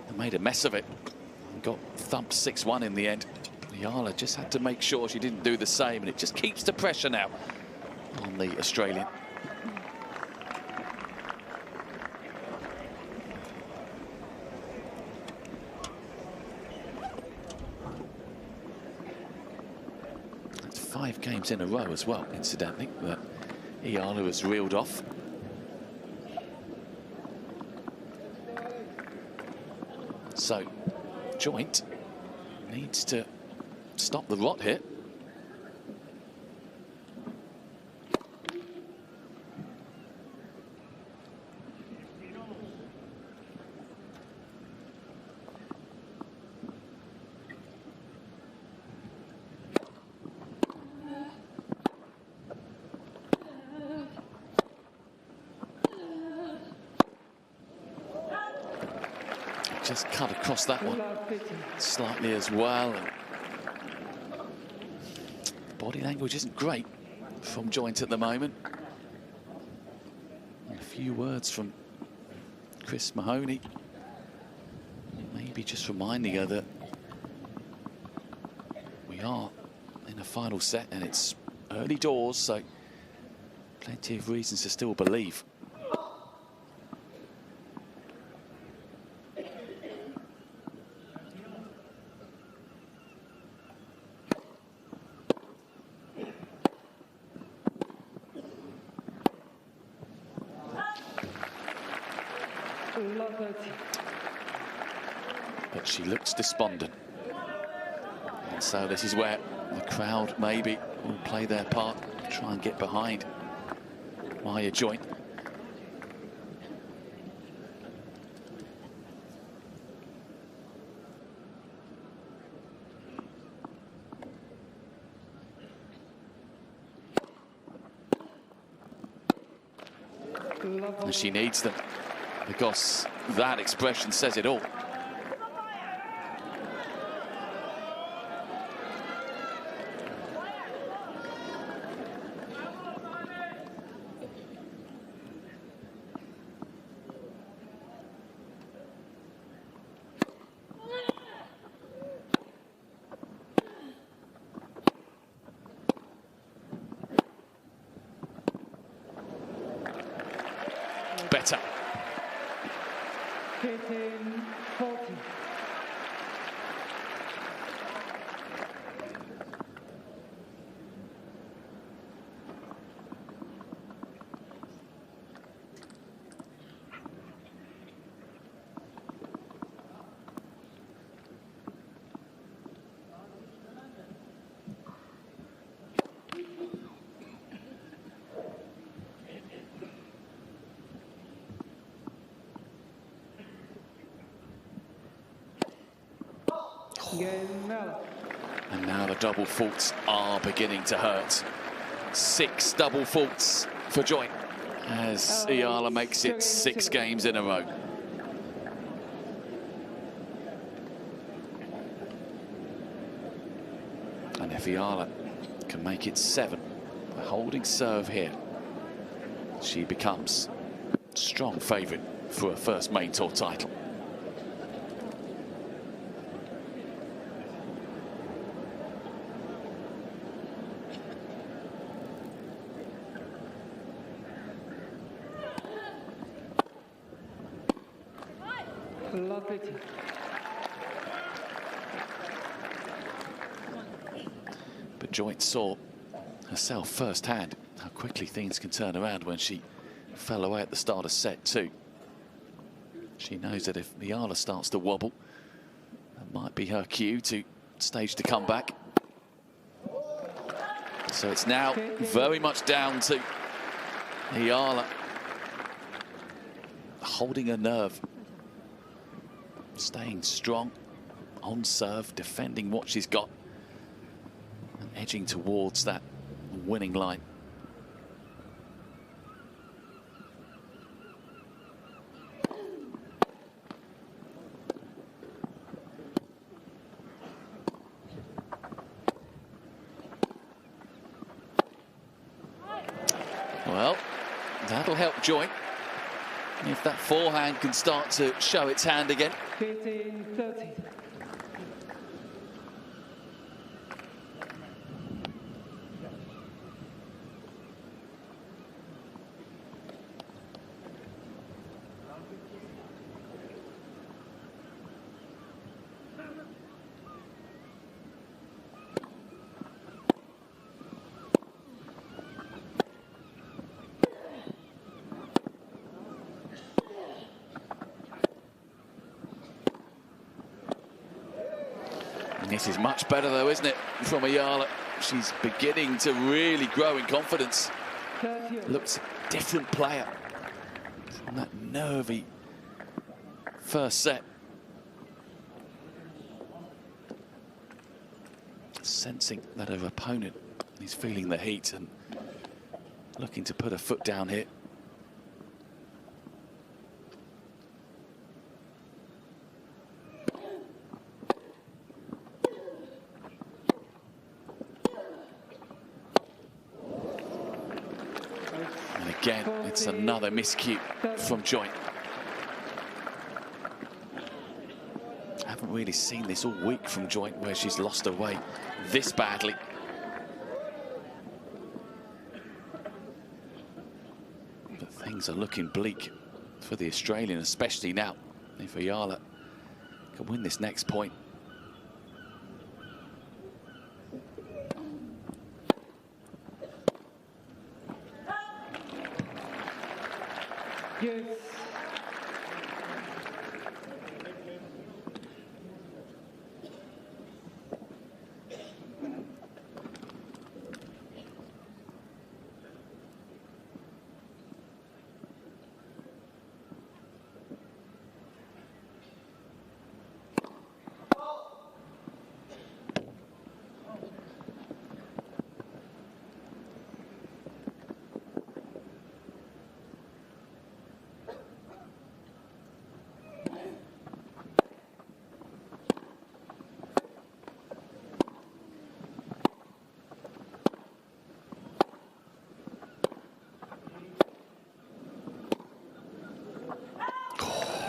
and made a mess of it. And got thumped 6-1 in the end. Eala just had to make sure she didn't do the same, and it just keeps the pressure now on the Australian. That's 5 games in a row as well, incidentally, that Eala has reeled off. So, Joint needs to stop the rot here. Just cut across that one slightly as well. And body language isn't great from Joint at the moment. And a few words from Chris Mahoney, maybe just reminding her that we are in a final set and it's early doors, so plenty of reasons to still believe. But she looks despondent. And so this is where the crowd maybe will play their part, try and get behind Maya Joint. And she needs them, because that expression says it all. Better. 15-40. And now the double faults are beginning to hurt. 6 double faults for Joint as Eala makes it 6 games in a row. And if Eala can make it 7, by holding serve here, she becomes strong favourite for her first main tour title. But Joint saw herself firsthand how quickly things can turn around when she fell away at the start of set 2. She knows that if Eala starts to wobble, that might be her cue to stage the comeback. So it's now very much down to Eala holding her nerve, staying strong on serve, defending what she's got, and edging towards that winning line. Well, that'll help Joint. If that forehand can start to show its hand again. 15-30. This is much better though, isn't it, from Eala? She's beginning to really grow in confidence. 30. Looks a different player from that nervy first set. Sensing that her opponent is feeling the heat and looking to put her foot down here. Again, it's another miscue from Joint. Haven't really seen this all week from Joint, where she's lost her way this badly. But things are looking bleak for the Australian, especially now. If Eala can win this next point. Yes.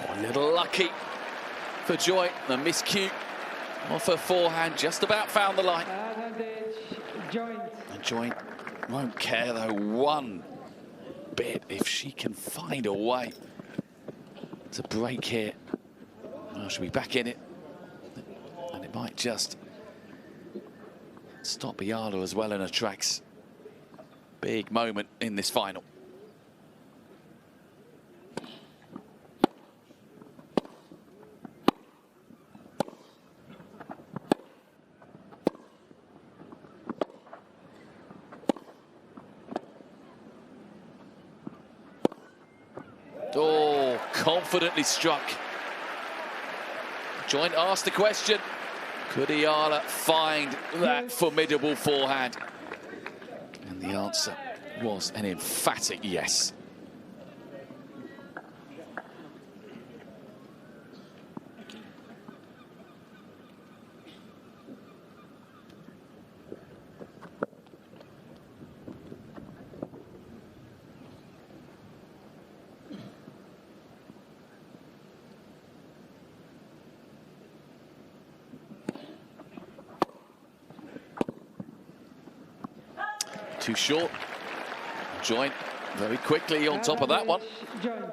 A little lucky for Joint. The miscue off her forehand just about found the line. Advantage, Joint. And Joint won't care though one bit if she can find a way to break here. Well, she'll be back in it, and it might just stop Eala as well in her tracks. Big moment in this final. Oh, confidently struck. Joint asked the question, could Eala find that formidable forehand? And the answer was an emphatic yes. Too short. Joint very quickly on top of that one. Joint.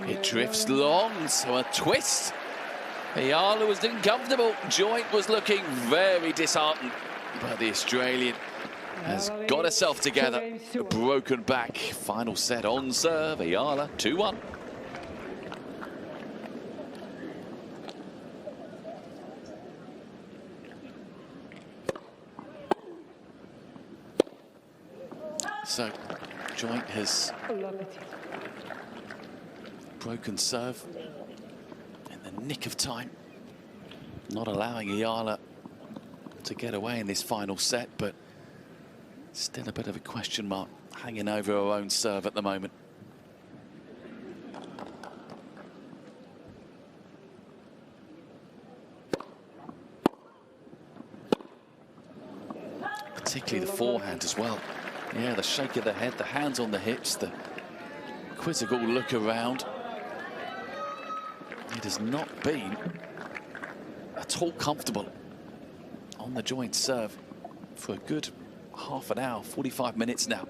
It drifts long, so a twist. Eala was uncomfortable. Joint was looking very disheartened, but the Australian has got herself together. A broken back. Final set on serve. Eala 2-1. So Joint has love it. broken serve in the nick of time, not allowing Eala to get away in this final set, but still a bit of a question mark hanging over her own serve at the moment. Particularly the forehand as well. Yeah, the shake of the head, the hands on the hips, the quizzical look around. It has not been at all comfortable on the Joint serve for a good half an hour, 45 minutes now.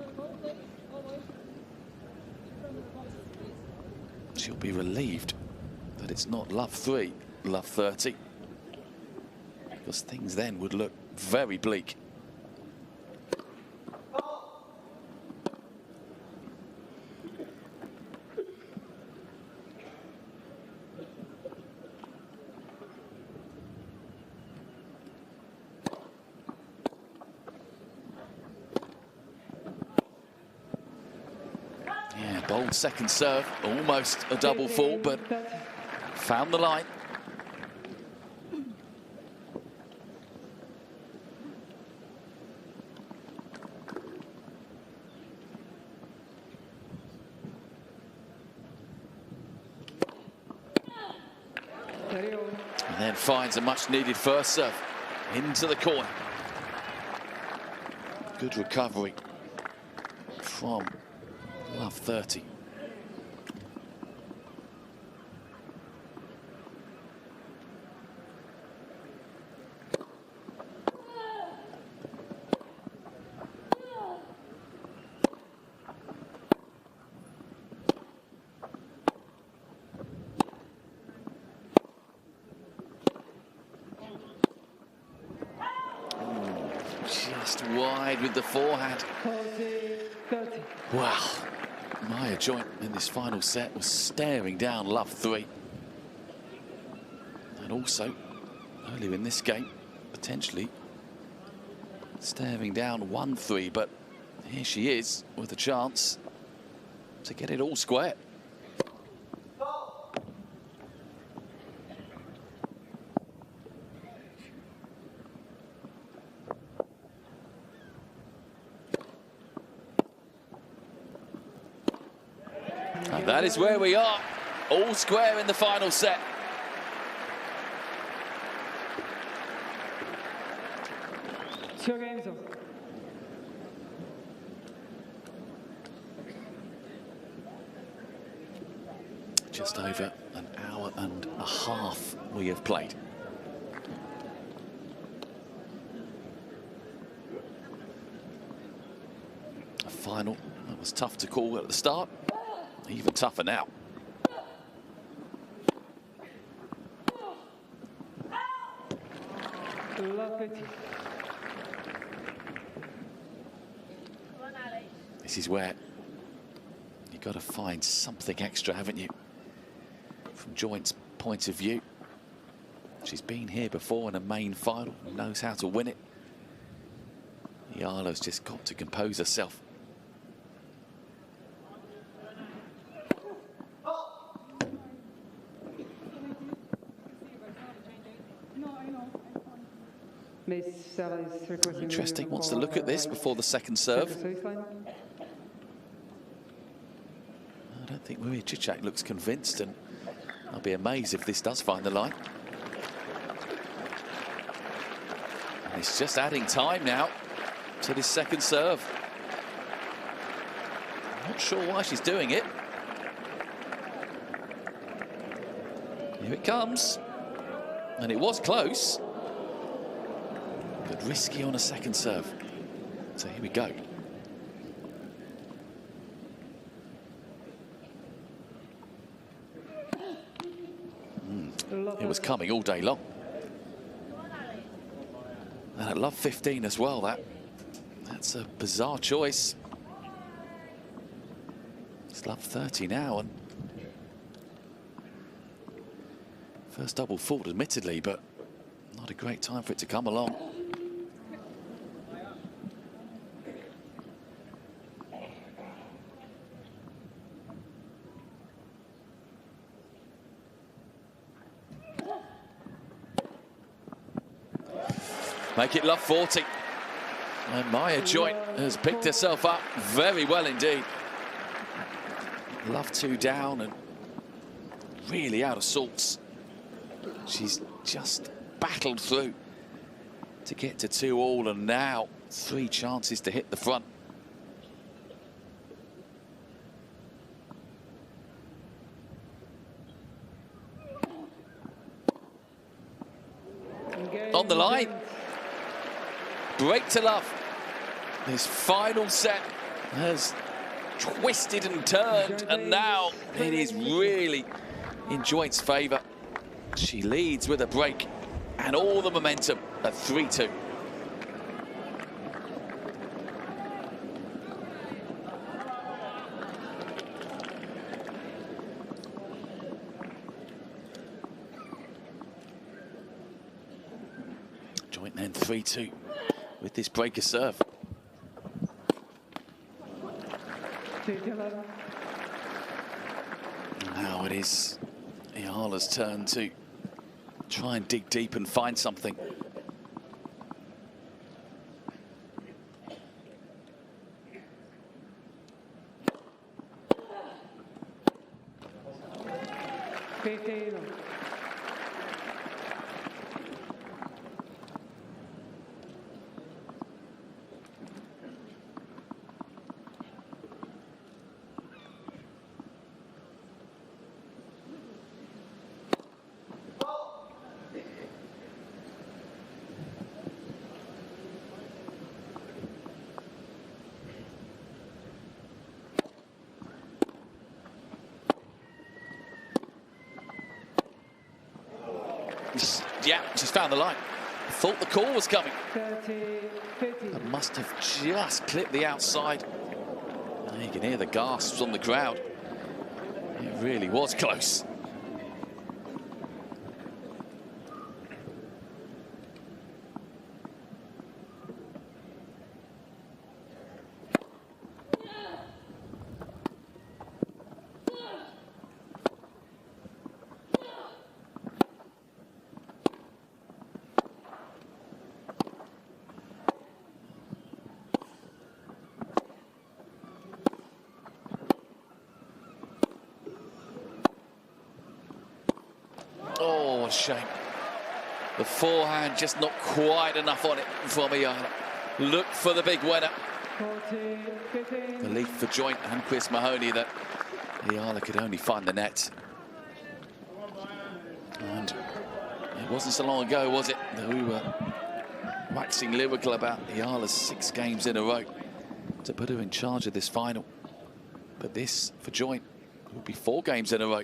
She'll be relieved that it's not love 3, love 30, because things then would look very bleak. Bold second serve, almost a double fall, but found the line. And then finds a much needed first serve into the corner. Good recovery from love 30. Just wide with the forehand. 30. Wow. Maya Joint in this final set was staring down love 3. And also, earlier in this game, potentially staring down 1-3. But here she is with a chance to get it all square. And that is where we are, all square in the final set. Just over an hour and a half we have played. A final that was tough to call at the start. Even tougher now. This is where you've got to find something extra, haven't you? From Joint's point of view. She's been here before in a main final, knows how to win it. Eala's just got to compose herself. Interesting, wants to look at this before the second serve. I don't think Maria Cicak looks convinced, and I'll be amazed if this does find the line. And it's just adding time now to this second serve. I'm not sure why she's doing it. Here it comes. And it was close. But risky on a second serve. So here we go. It was coming all day long. And at love 15 as well, that's a bizarre choice. It's love 30 now, and first double fault admittedly, but not a great time for it to come along. Make it love 40. And Maya Joint has picked herself up very well indeed. Love 2 down and really out of sorts. She's just battled through to get to 2-all, and now 3 chances to hit the front. On the line. Break to love. This final set has twisted and turned, and now it is really in Joint's favour. She leads with a break and all the momentum at 3-2. Joint then 3-2 with this breaker serve. Now it is Eala's turn to try and dig deep and find something. Yeah, she's found the line. Thought the call was coming. 30. That must have just clipped the outside. You can hear the gasps on the crowd. It really was close. Oh, what a shame. The forehand just not quite enough on it from Eala. Look for the big winner. 40-15. Relief for Joint and Chris Mahoney that Eala could only find the net. And it wasn't so long ago, was it, that we were waxing lyrical about Eala's 6 games in a row to put her in charge of this final. But this, for Joint, would be 4 games in a row.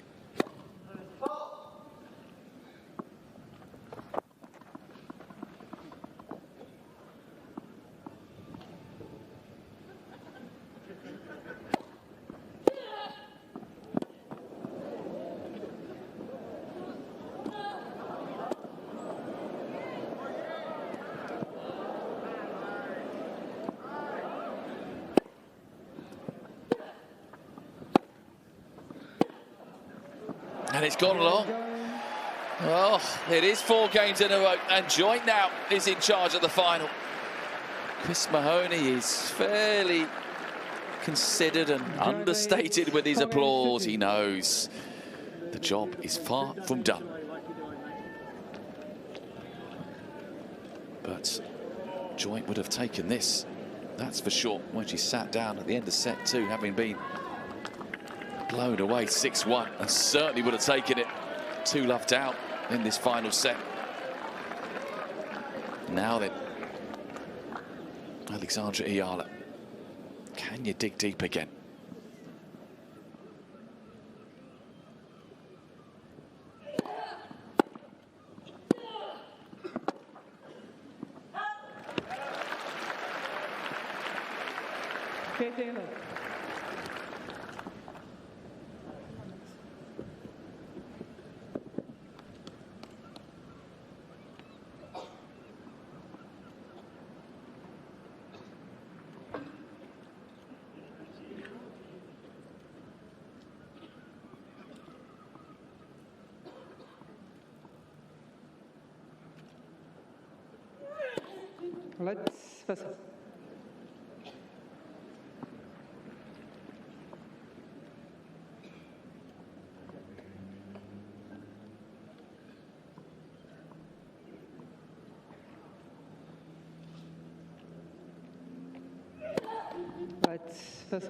And it's gone along. Oh, it is 4 games in a row, and Joint now is in charge of the final. Chris Mahoney is fairly considered and understated with his applause. He knows the job is far from done. But Joint would have taken this, that's for sure, when she sat down at the end of set 2, having been blown away 6-1, and certainly would have taken it 2-love down in this final set. Now then, Alexandra Eala, can you dig deep again? Let's pass. Let's pass.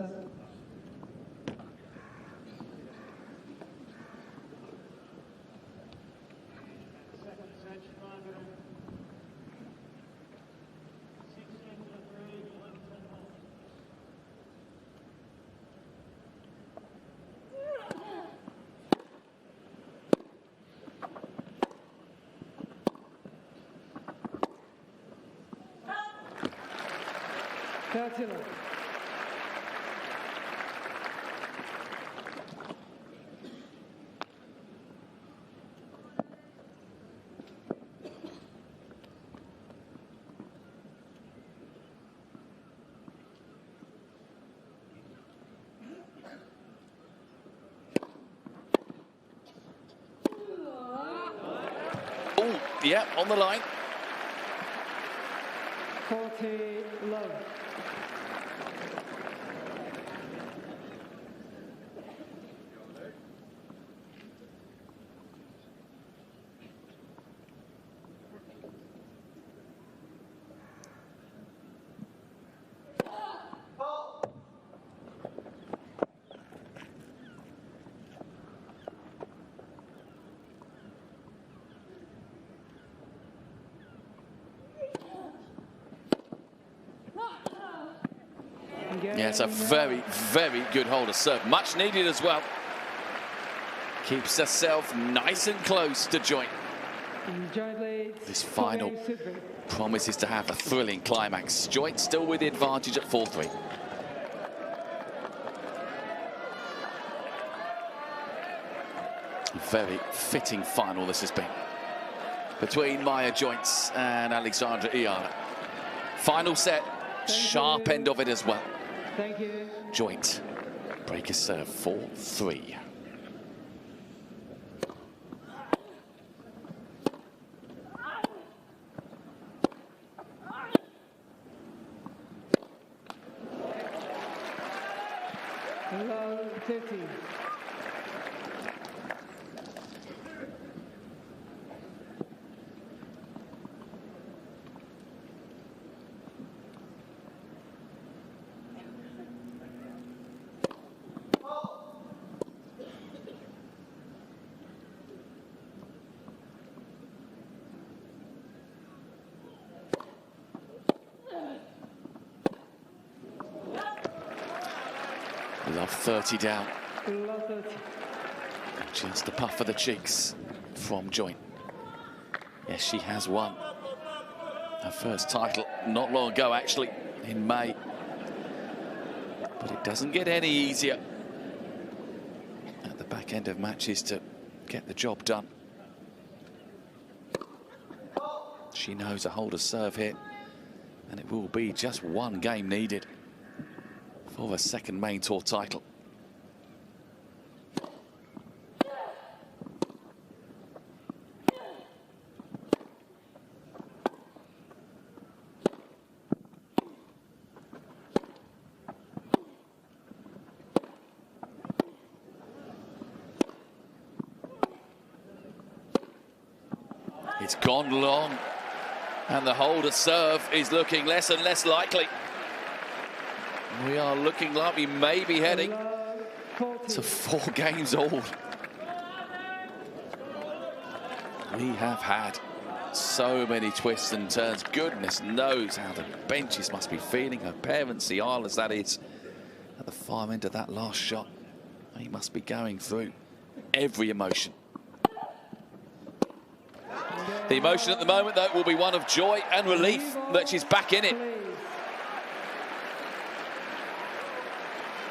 Oh, yeah, on the line. 40 love. Yeah, it's a very, very good hold of serve. Much needed as well. Keeps herself nice and close to joint. This final promises to have a thrilling climax. Joint still with the advantage at 4-3. Very fitting final this has been between Maya Joints and Alexandra Eala. Final set, sharp end of it as well. Thank you. Joint, break a serve, 4-3. Hello, 30. Love 30 down. Love 30. Just a puff of the cheeks from Joint. Yes, she has won her first title not long ago, actually, in May. But it doesn't get any easier at the back end of matches to get the job done. She knows a hold of serve here, and it will be just one game needed for a second main tour title. It's gone long, and the hold of serve is looking less and less likely. We are looking like we may be heading to 4 games all. We have had so many twists and turns. Goodness knows how the benches must be feeling. Her parents, the Ealas, that is, at the far end of that last shot. He must be going through every emotion. The emotion at the moment, though, will be one of joy and relief that she's back in it.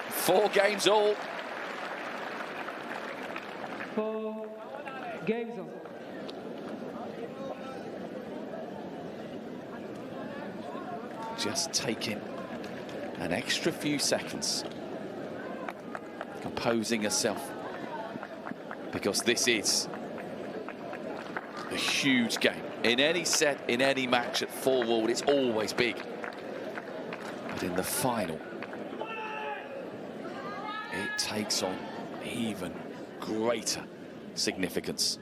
4 games all. 4 games all. Just taking an extra few seconds, composing herself, because this is a huge game. In any set, in any match at 4-all, it's always big. But in the final, it takes on even greater significance.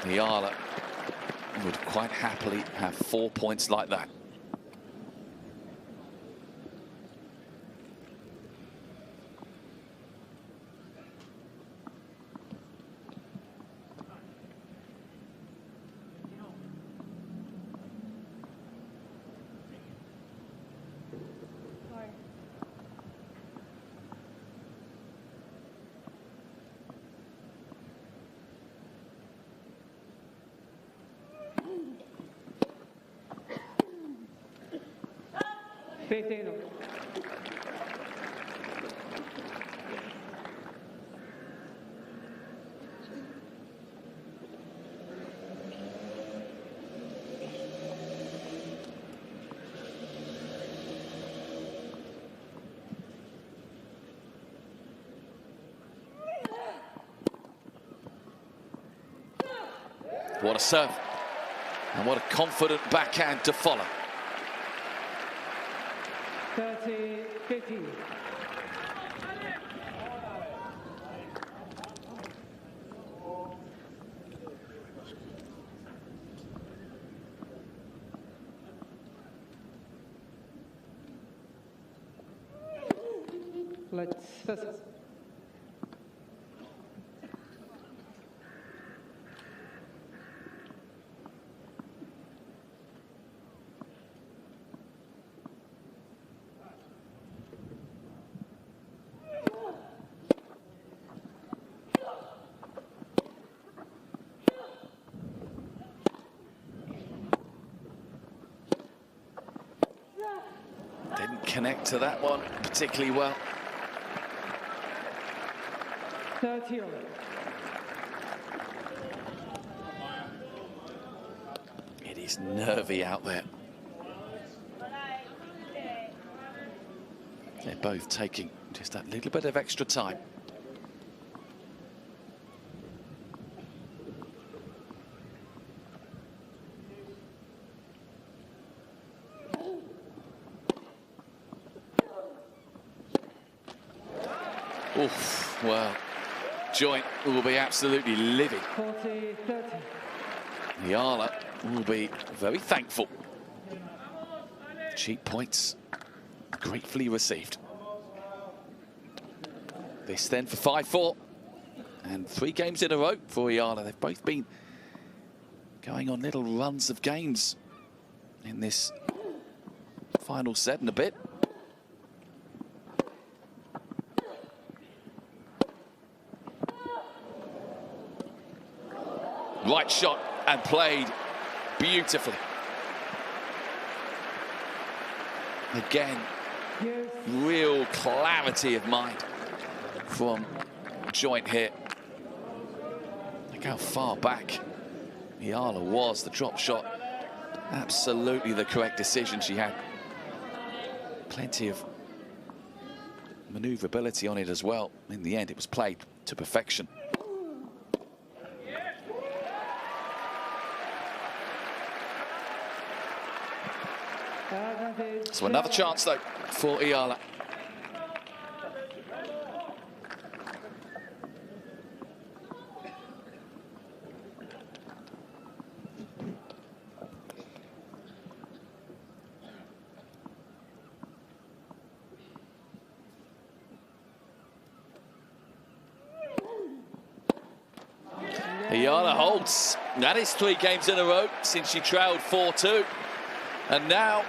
Eala would quite happily have 4 points like that. What a serve, and what a confident backhand to follow. 30-50. Let's first. Didn't connect to that one particularly well. 30. It is nervy out there. They're both taking just that little bit of extra time. Oof, well, joint will be absolutely livid. 40-30. Eala will be very thankful. Cheap points, gratefully received. This then for 5-4. And 3 games in a row for Eala. They've both been going on little runs of games in this final set and a bit. Right shot and played beautifully. Again, real clarity of mind from joint here. Look how far back Eala was. The drop shot, absolutely the correct decision she had. Plenty of maneuverability on it as well. In the end, it was played to perfection. So another chance, though, for Eala. Eala holds. That is 3 games in a row since she trailed 4-2. And now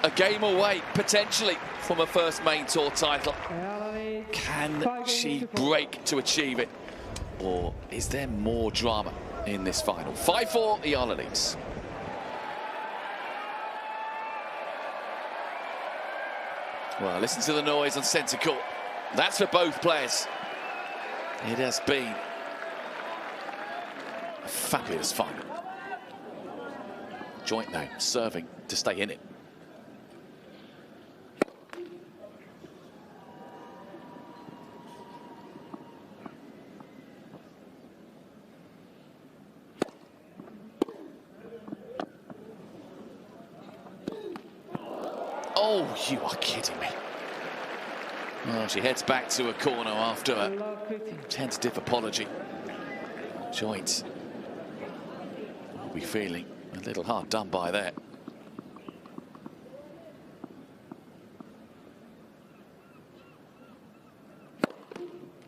a game away, potentially, from her first main tour title. Can she break to achieve it? Or is there more drama in this final? 5-4, Eala leads. Well, listen to the noise on centre court. That's for both players. It has been a fabulous final. Joint now serving to stay in it. Oh, you are kidding me. Well, she heads back to a corner after a Love 50. tentative apology. Joint will be feeling a little hard done by there.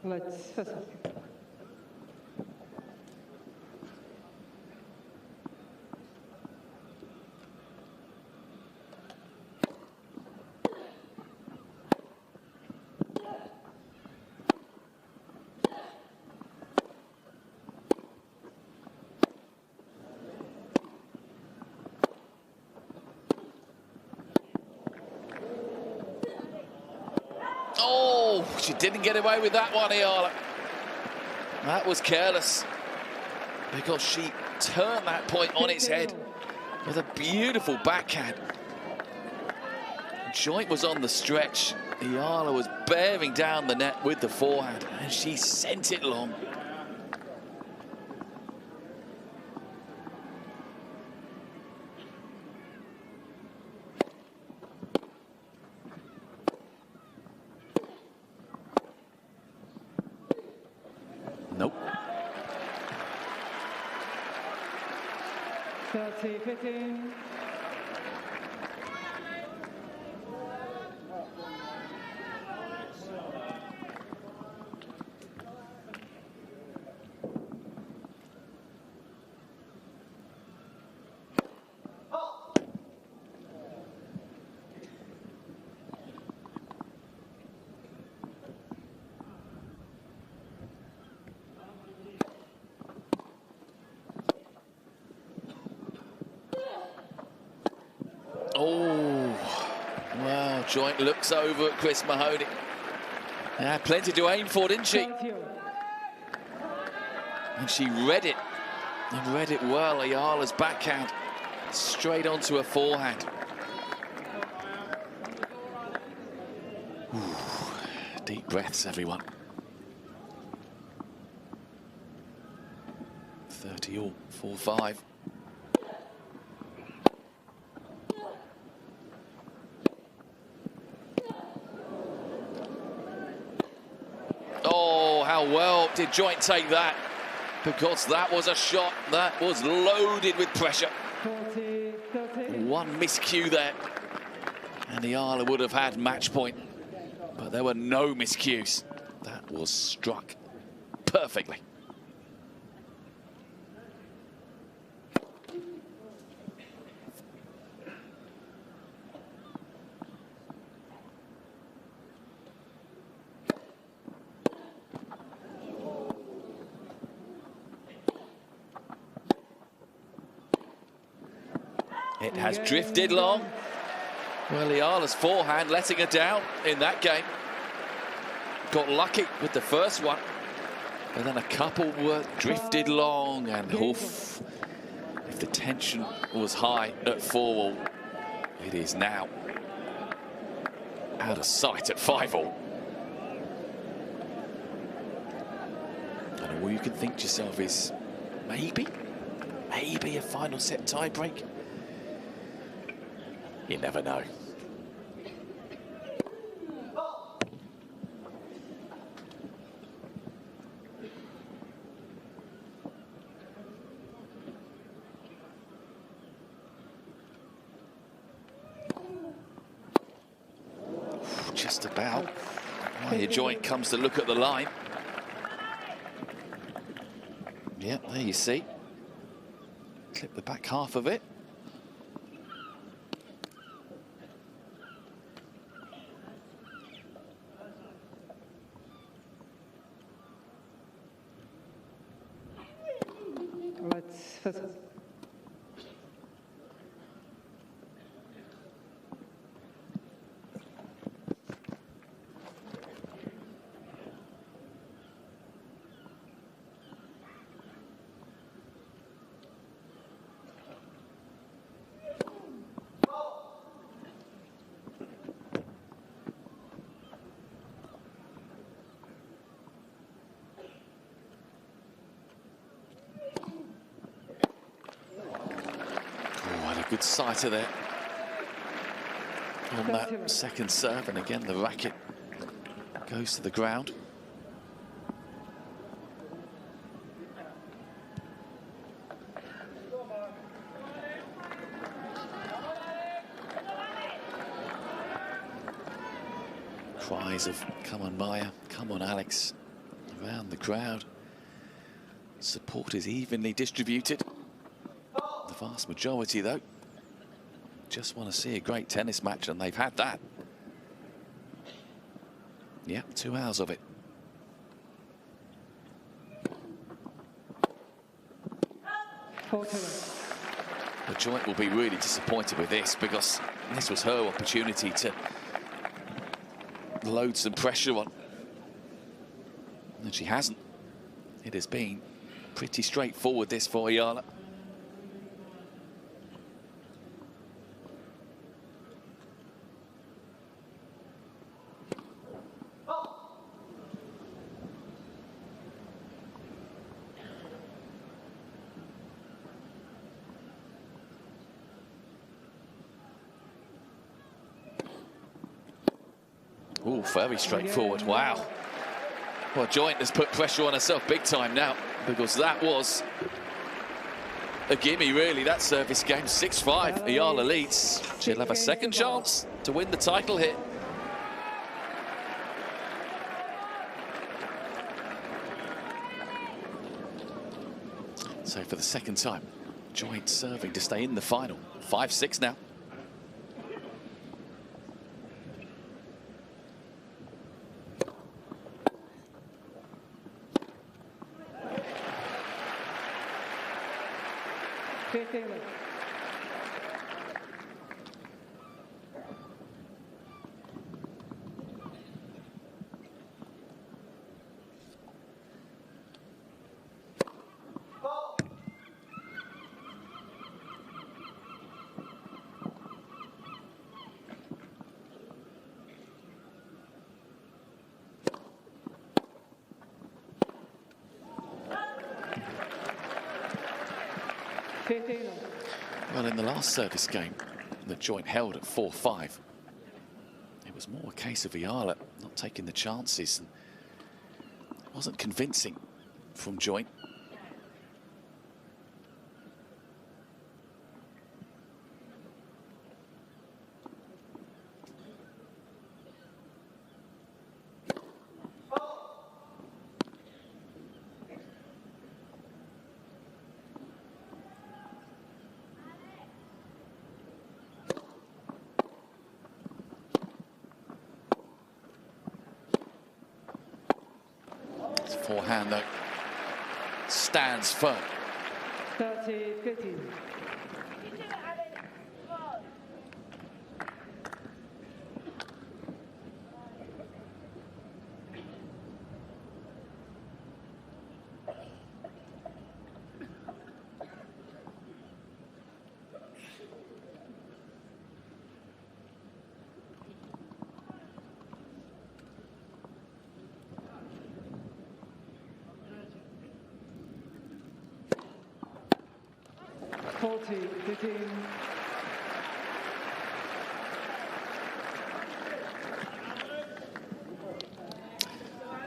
Let's first. Oh, she didn't get away with that one, Eala. That was careless because she turned that point on its head with a beautiful backhand. Joint was on the stretch. Eala was bearing down the net with the forehand, and she sent it long. Nope. 30, 15. Oh, wow, Joint looks over at Chris Mahoney. Yeah, plenty to aim for, didn't she? 30. And she read it, and read it well. Eala's backhand straight onto her forehand. Ooh, deep breaths, everyone. 30 all, 4-5. Oh, how well did Joint take that? Because that was a shot that was loaded with pressure. 40, 30. One miscue there, and Eala would have had match point, but there were no miscues. That was struck perfectly. It has drifted long. Well, Eala's forehand letting her down in that game. Got lucky with the first one, but then a couple were drifted long, and oof, if the tension was high at 4-all, it is now out of sight at 5-all. And all you can think to yourself is, maybe a final set tie break. You never know. Just about. Well, your Joint comes to look at the line. Yeah, there you see. Clip the back half of it. Let's first. Good sighter there. on that second serve, and again the racket goes to the ground. Cries of "Come on, Maya, come on, Alex," around the crowd. Support is evenly distributed. The vast majority, though, just want to see a great tennis match, and they've had that. Yeah, 2 hours of it. The Joint will be really disappointed with this, because this was her opportunity to load some pressure on, and she hasn't. It has been pretty straightforward, this, for Eala. Oh, very straightforward. Wow. Well, Joint has put pressure on herself big time now, because that was a gimme, really, that service game. 6-5, Eala leads. She'll have a second chance to win the title here. So for the second time, Joint serving to stay in the final. 5-6 now. Well, in the last service game, the Joint held at 4-5. It was more a case of Eala not taking the chances, and it wasn't convincing from Joint. Forehand, though, stands firm. 30-15.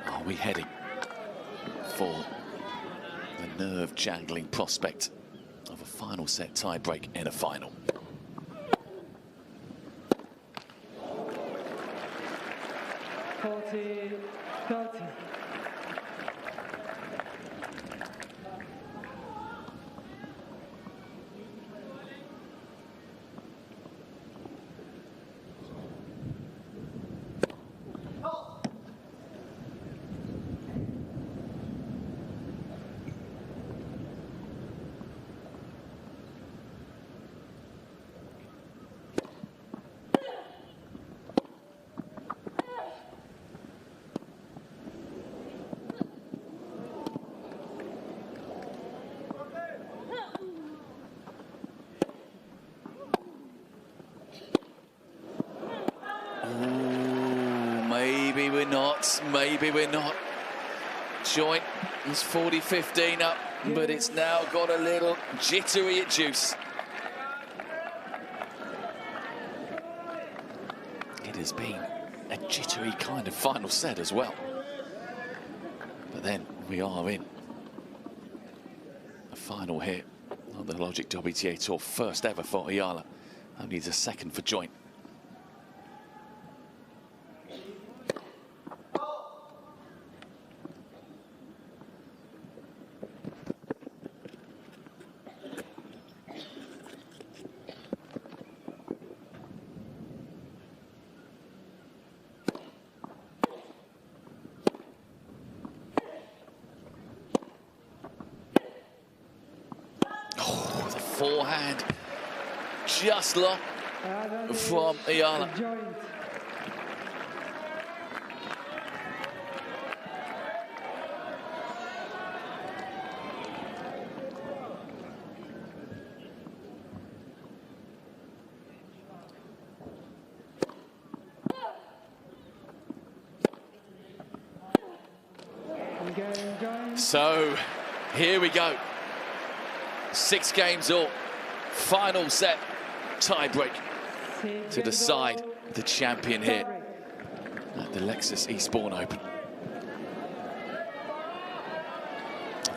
Are we heading for the nerve-jangling prospect of a final set tiebreak in a final? Maybe we're not, maybe we're not. Joint is 40-15 up, but it's now got a little jittery at juice. It's been a jittery kind of final set as well. But then we are in a final here on the Logic WTA Tour, first ever for Eala, only the second for Joint. Forehand, just long from Eala. So here we go. 6 games all. Final set, tie-break to decide the champion here at the Lexus Eastbourne Open.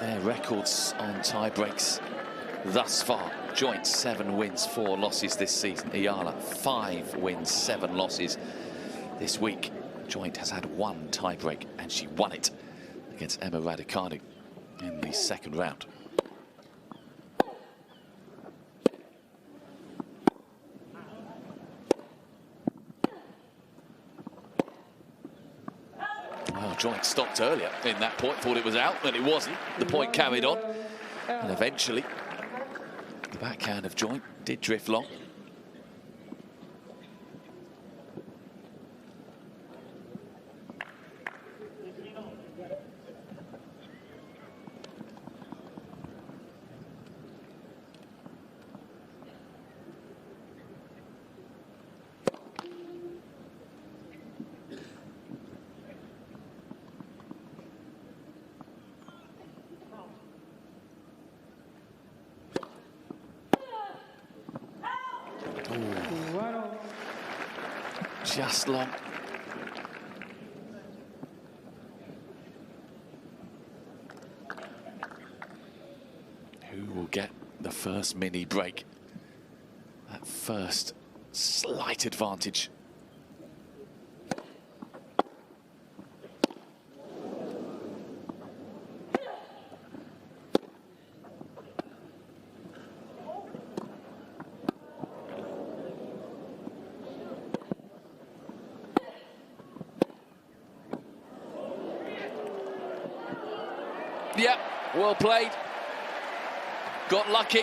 Their records on tie-breaks thus far. Joint 7 wins, 4 losses this season. Eala 5 wins, 7 losses this week. Joint has had 1 tie-break and she won it against Emma Raducanu in the second round. Joint stopped earlier in that point, thought it was out, and it wasn't. The point carried on, and eventually the backhand of Joint did drift long. Just long. Who will get the first mini break? That first slight advantage. Yeah, well played. Got lucky.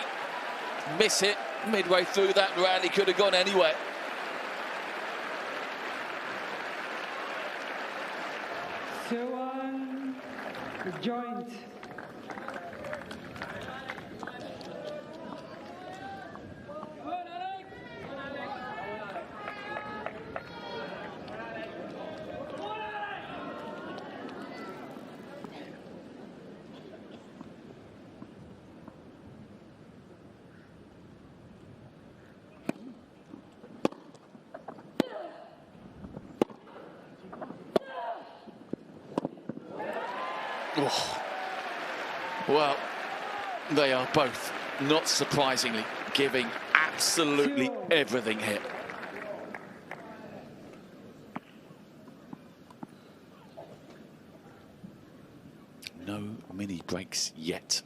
Miss hit midway through that rally, could have gone anywhere. Joint. Oh. Well, they are both, not surprisingly, giving absolutely everything here. No mini breaks yet.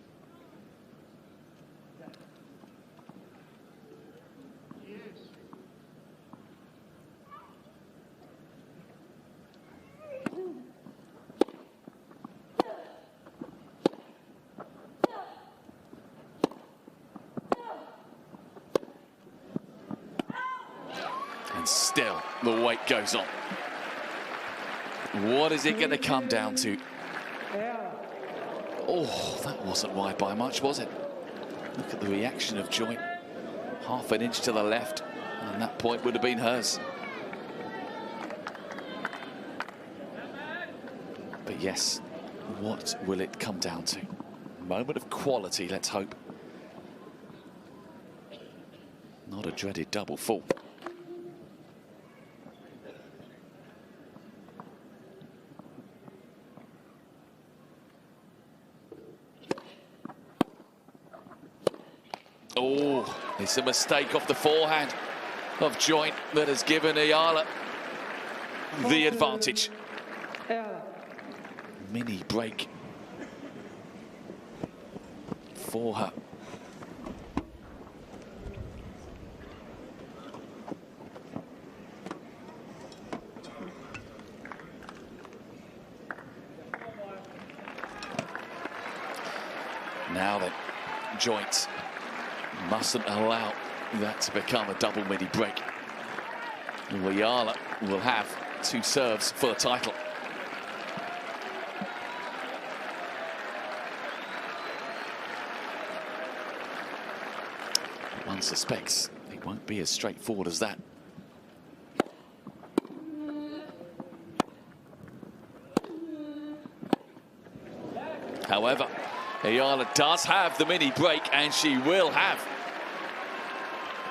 And still, the wait goes on. What is it going to come down to? Oh, that wasn't wide by much, was it? Look at the reaction of Joint. Half an inch to the left, and that point would have been hers. But yes, what will it come down to? Moment of quality, let's hope. Not a dreaded double fault. Oh, it's a mistake off the forehand of Joint that has given Eala the advantage. Mini break for her. Now then, Joint mustn't allow that to become a double mini break. Eala will have 2 serves for the title. One suspects it won't be as straightforward as that. However, Eala does have the mini break, and she will have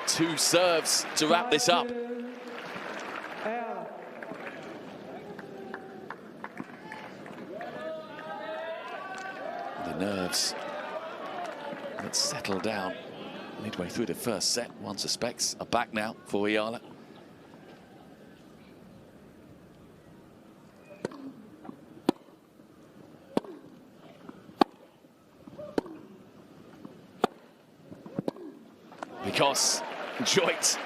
2 serves to wrap this up. The nerves that settle down midway through the first set, one suspects, are back now for Eala. Because Joint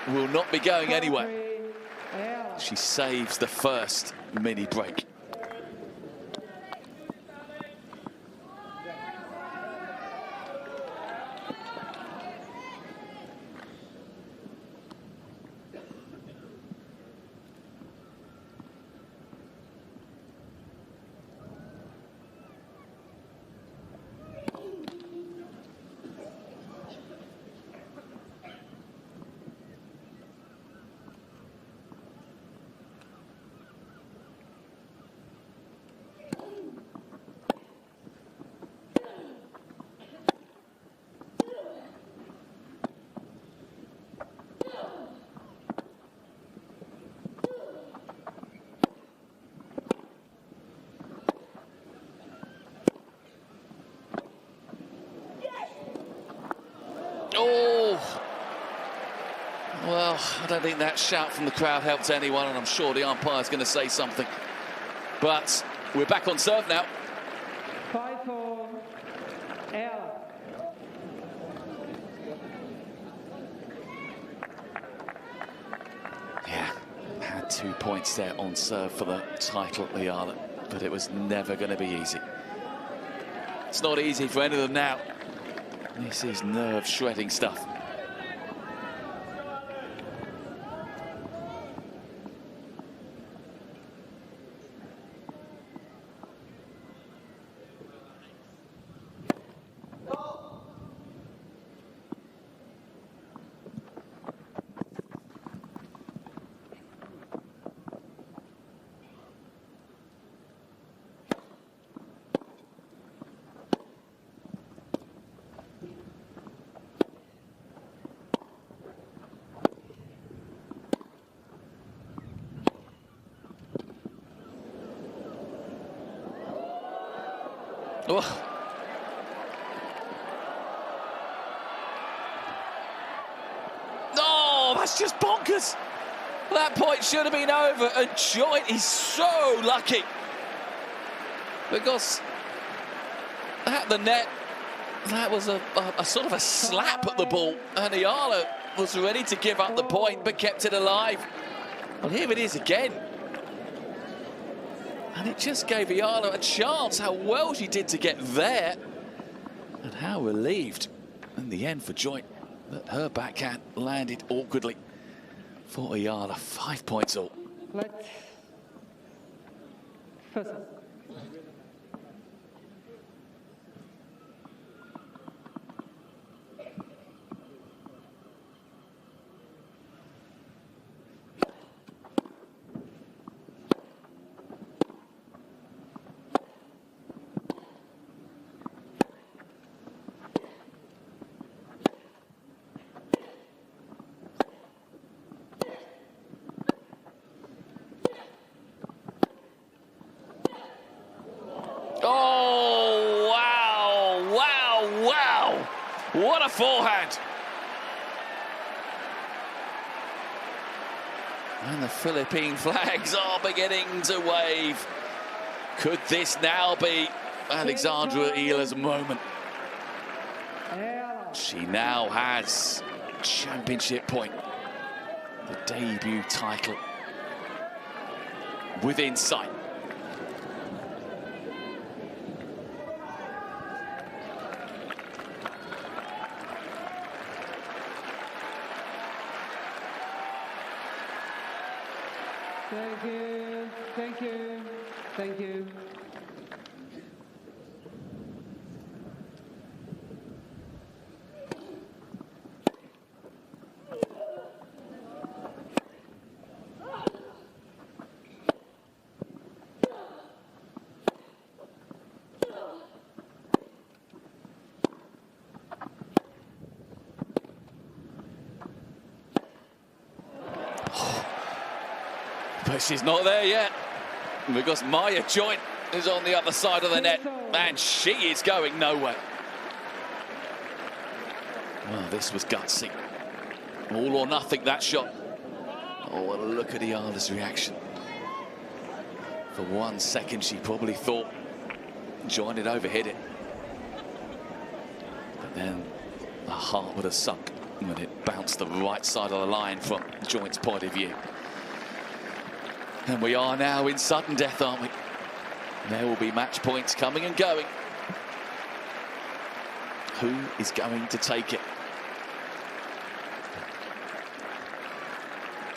will not be going anywhere. She saves the first mini break. Oh, well, I don't think that shout from the crowd helped anyone, and I'm sure the umpire's going to say something. But we're back on serve now. 5-4, Eala. Yeah, had 2 points there on serve for the title, Eala, but it was never going to be easy. It's not easy for any of them now. This is nerve-shredding stuff. Oh. No, that's just bonkers. That point should have been over, and Joint is so lucky. Because at the net, that was a sort of a slap at the ball, and Eala was ready to give up the point, but kept it alive. Well, here it is again. And it just gave Eala a chance. How well she did to get there. And how relieved in the end for Joint that her backhand landed awkwardly for Eala. 5 points all. Let's first. What a forehand. And the Philippine flags are beginning to wave. Could this now be Alexandra Eala's moment? She now has championship point. The debut title within sight. Thank you, thank you, thank you. But she's not there yet, because Maya Joint is on the other side of the net, and she is going nowhere. Well, this was gutsy. All or nothing, that shot. Oh, what a look at Eala's reaction. For 1 second, she probably thought Joint had overhit it. But then the heart would have sunk when it bounced the right side of the line from Joint's point of view. And we are now in sudden death, aren't we? There will be match points coming and going. Who is going to take it?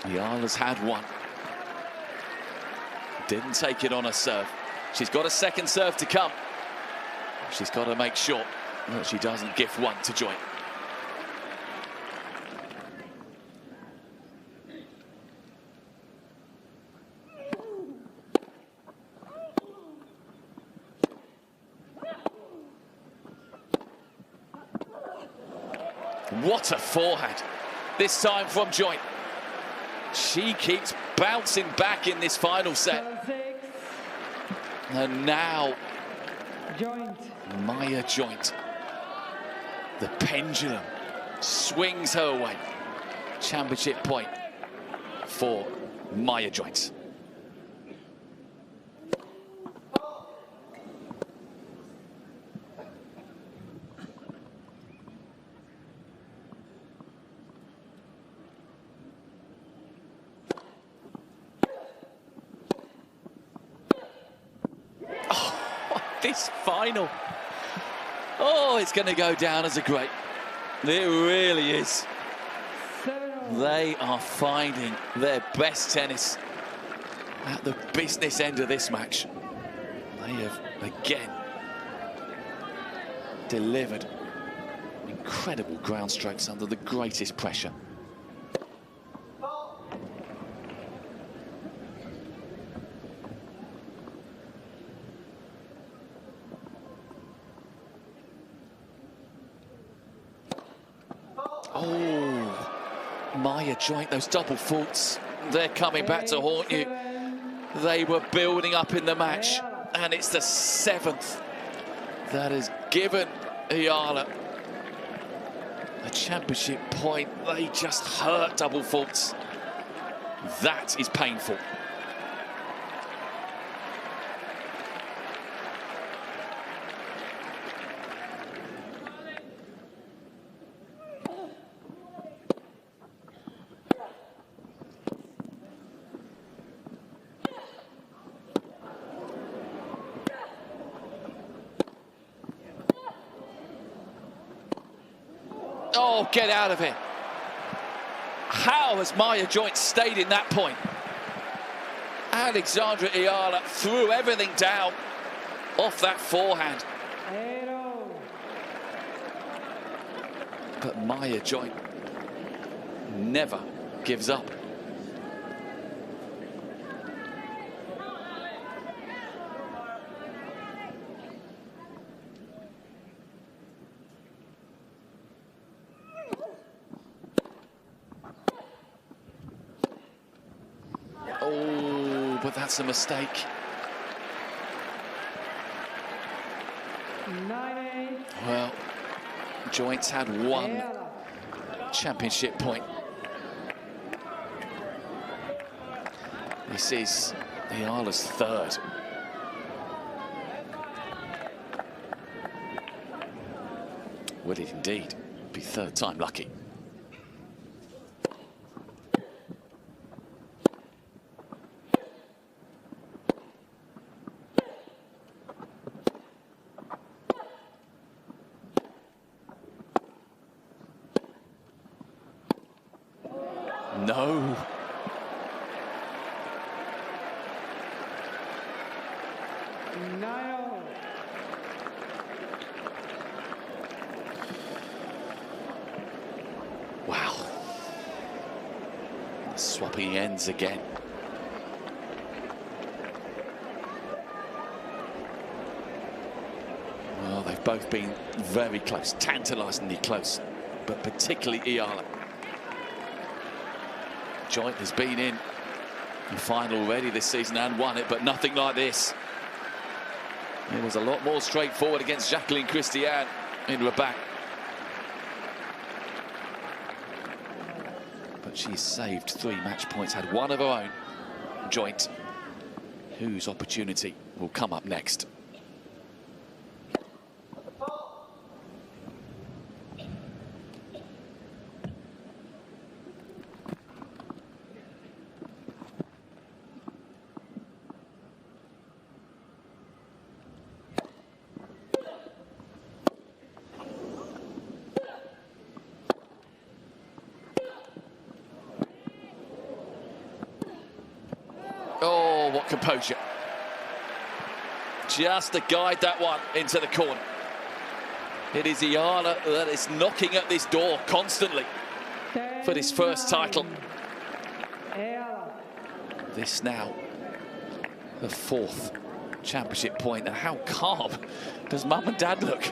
Eala's had one. Didn't take it on her serve. She's got a second serve to come. She's got to make sure that she doesn't gift one to Joint. What a forehand, this time from Joint. She keeps bouncing back in this final set. And now, Joint. Maya Joint. The pendulum swings her way. Championship point for Maya Joint. This final, oh, it's going to go down as a great. It really is. They are finding their best tennis at the business end of this match. They have again delivered incredible ground strokes under the greatest pressure. Oh, Maya Joint, those double faults, they're coming back to haunt you. They were building up in the match, and it's the 7th that has given Eala a championship point. They just hurt double faults. That is painful. Oh, get out of here. How has Maya Joint stayed in that point? Alexandra Eala threw everything down off that forehand. But Maya Joint never gives up. Oh, but that's a mistake. 9-8. Well, Joint's had one championship point. This is Eala's third. Will it indeed be third time lucky? No. No. Wow. Swapping ends again. Well, they've both been very close, tantalisingly close, but particularly Eala. Joint has been in the final already this season and won it, but nothing like this. It was a lot more straightforward against Jacqueline Christiane in Rabat. But she's saved 3 match points, had one of her own. Joint, whose opportunity will come up next. Oh, what composure. Just to guide that one into the corner. It is Eala that is knocking at this door constantly for this first title. This now, the 4th championship point. And how calm does Mum and Dad look?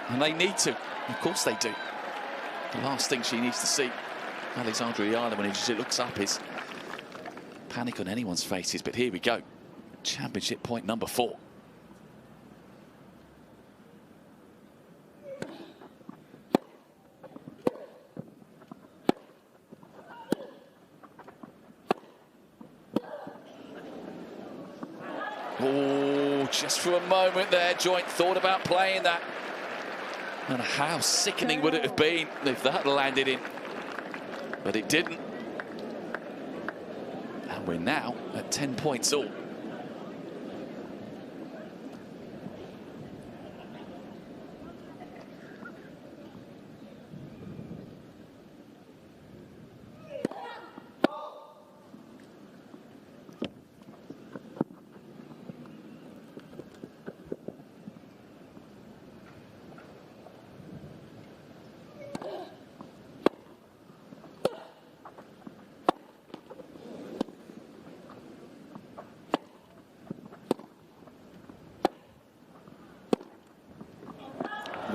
And they need to. Of course they do. The last thing she needs to see, Alexandra Eala, when she looks up, is panic on anyone's faces. But here we go. Championship point number 4. Oh, just for a moment there, Joint thought about playing that. And how sickening would it have been if that landed in? But it didn't. And we're now at 10 points all.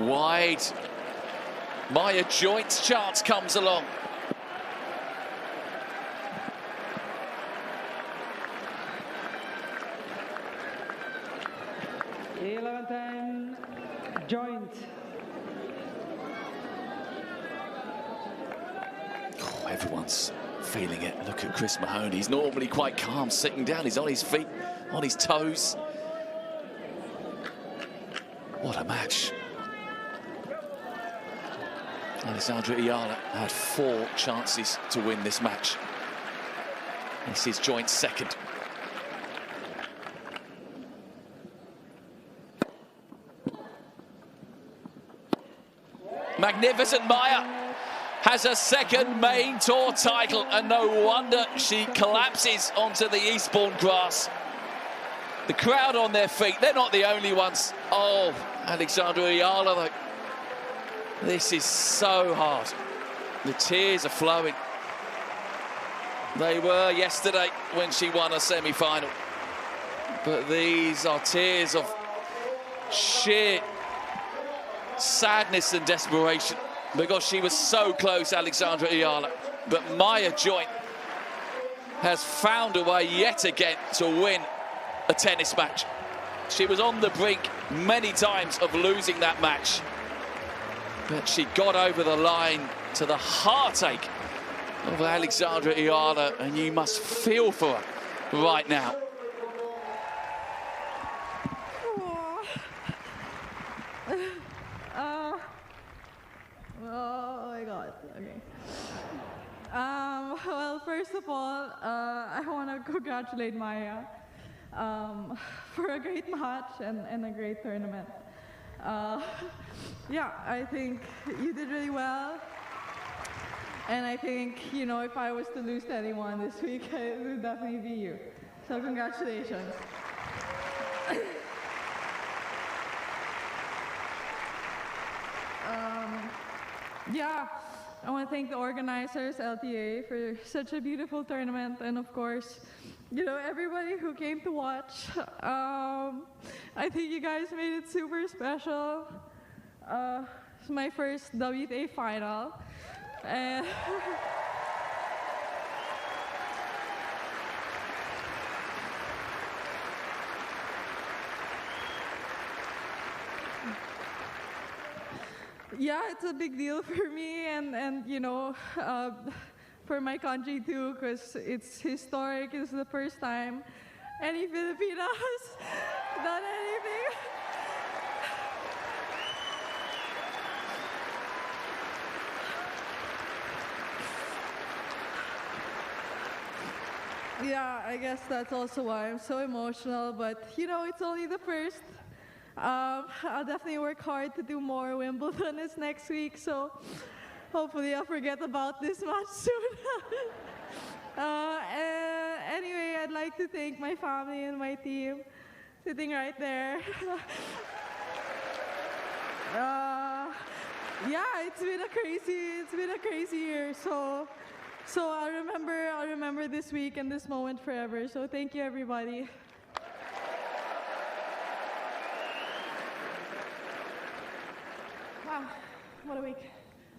Wide. Maya Joint's chance comes along. Time, Joint. Oh, everyone's feeling it. Look at Chris Mahoney. He's normally quite calm, sitting down. He's on his feet, on his toes. What a match. Alexandra Eala had 4 chances to win this match. This is Joint's second. Magnificent. Maya has a second main tour title, and no wonder she collapses onto the Eastbourne grass. The crowd on their feet, they're not the only ones. Oh, Alexandra Eala, though. This is so hard. The tears are flowing. They were yesterday when she won a semi-final. But these are tears of sheer sadness and desperation, because she was so close, Alexandra Eala. But Maya Joint has found a way yet again to win a tennis match. She was on the brink many times of losing that match. But she got over the line to the heartache of Alexandra Eala, and you must feel for her right now. Oh my God. Okay. Well, first of all, I want to congratulate Maya for a great match and a great tournament. Yeah, I think you did really well. And I think, you know, if I was to lose to anyone this week, it would definitely be you. So congratulations. Yeah, I want to thank the organizers, LTA, for such a beautiful tournament, and of course, you know, everybody who came to watch. I think you guys made it super special. It's my first WTA final. And yeah, it's a big deal for me, and you know, for my country too, because it's historic. It's the first time any Filipina has done anything. Yeah, I guess that's also why I'm so emotional, but you know, it's only the first. I'll definitely work hard to do more. Wimbledon is next week, so hopefully I'll forget about this match soon. Anyway, I'd like to thank my family and my team, sitting right there. Yeah, it's been a crazy year. So I'll remember this week and this moment forever. So thank you, everybody. Wow, what a week.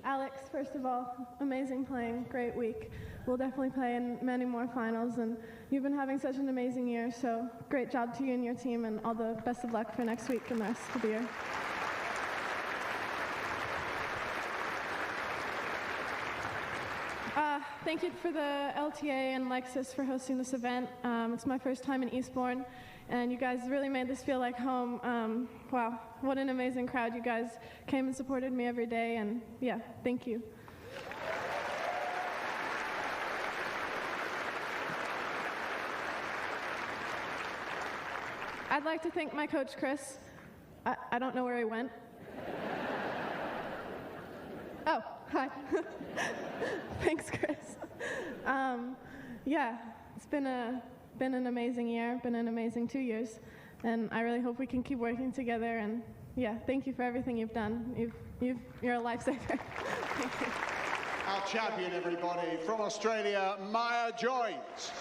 Alex, first of all, amazing playing, great week. We'll definitely play in many more finals, and you've been having such an amazing year, so great job to you and your team, and all the best of luck for next week and the rest of the year. Thank you for the LTA and Lexus for hosting this event. It's my first time in Eastbourne, and you guys really made this feel like home. Wow, what an amazing crowd. You guys came and supported me every day, and yeah, thank you. I'd like to thank my coach, Chris. I don't know where he went. Oh, hi. Thanks, Chris. Yeah, it's been an amazing year, been an amazing 2 years, and I really hope we can keep working together. And yeah, thank you for everything you've done. You're a lifesaver. Thank you. Our champion, everybody, from Australia, Maya Joynes.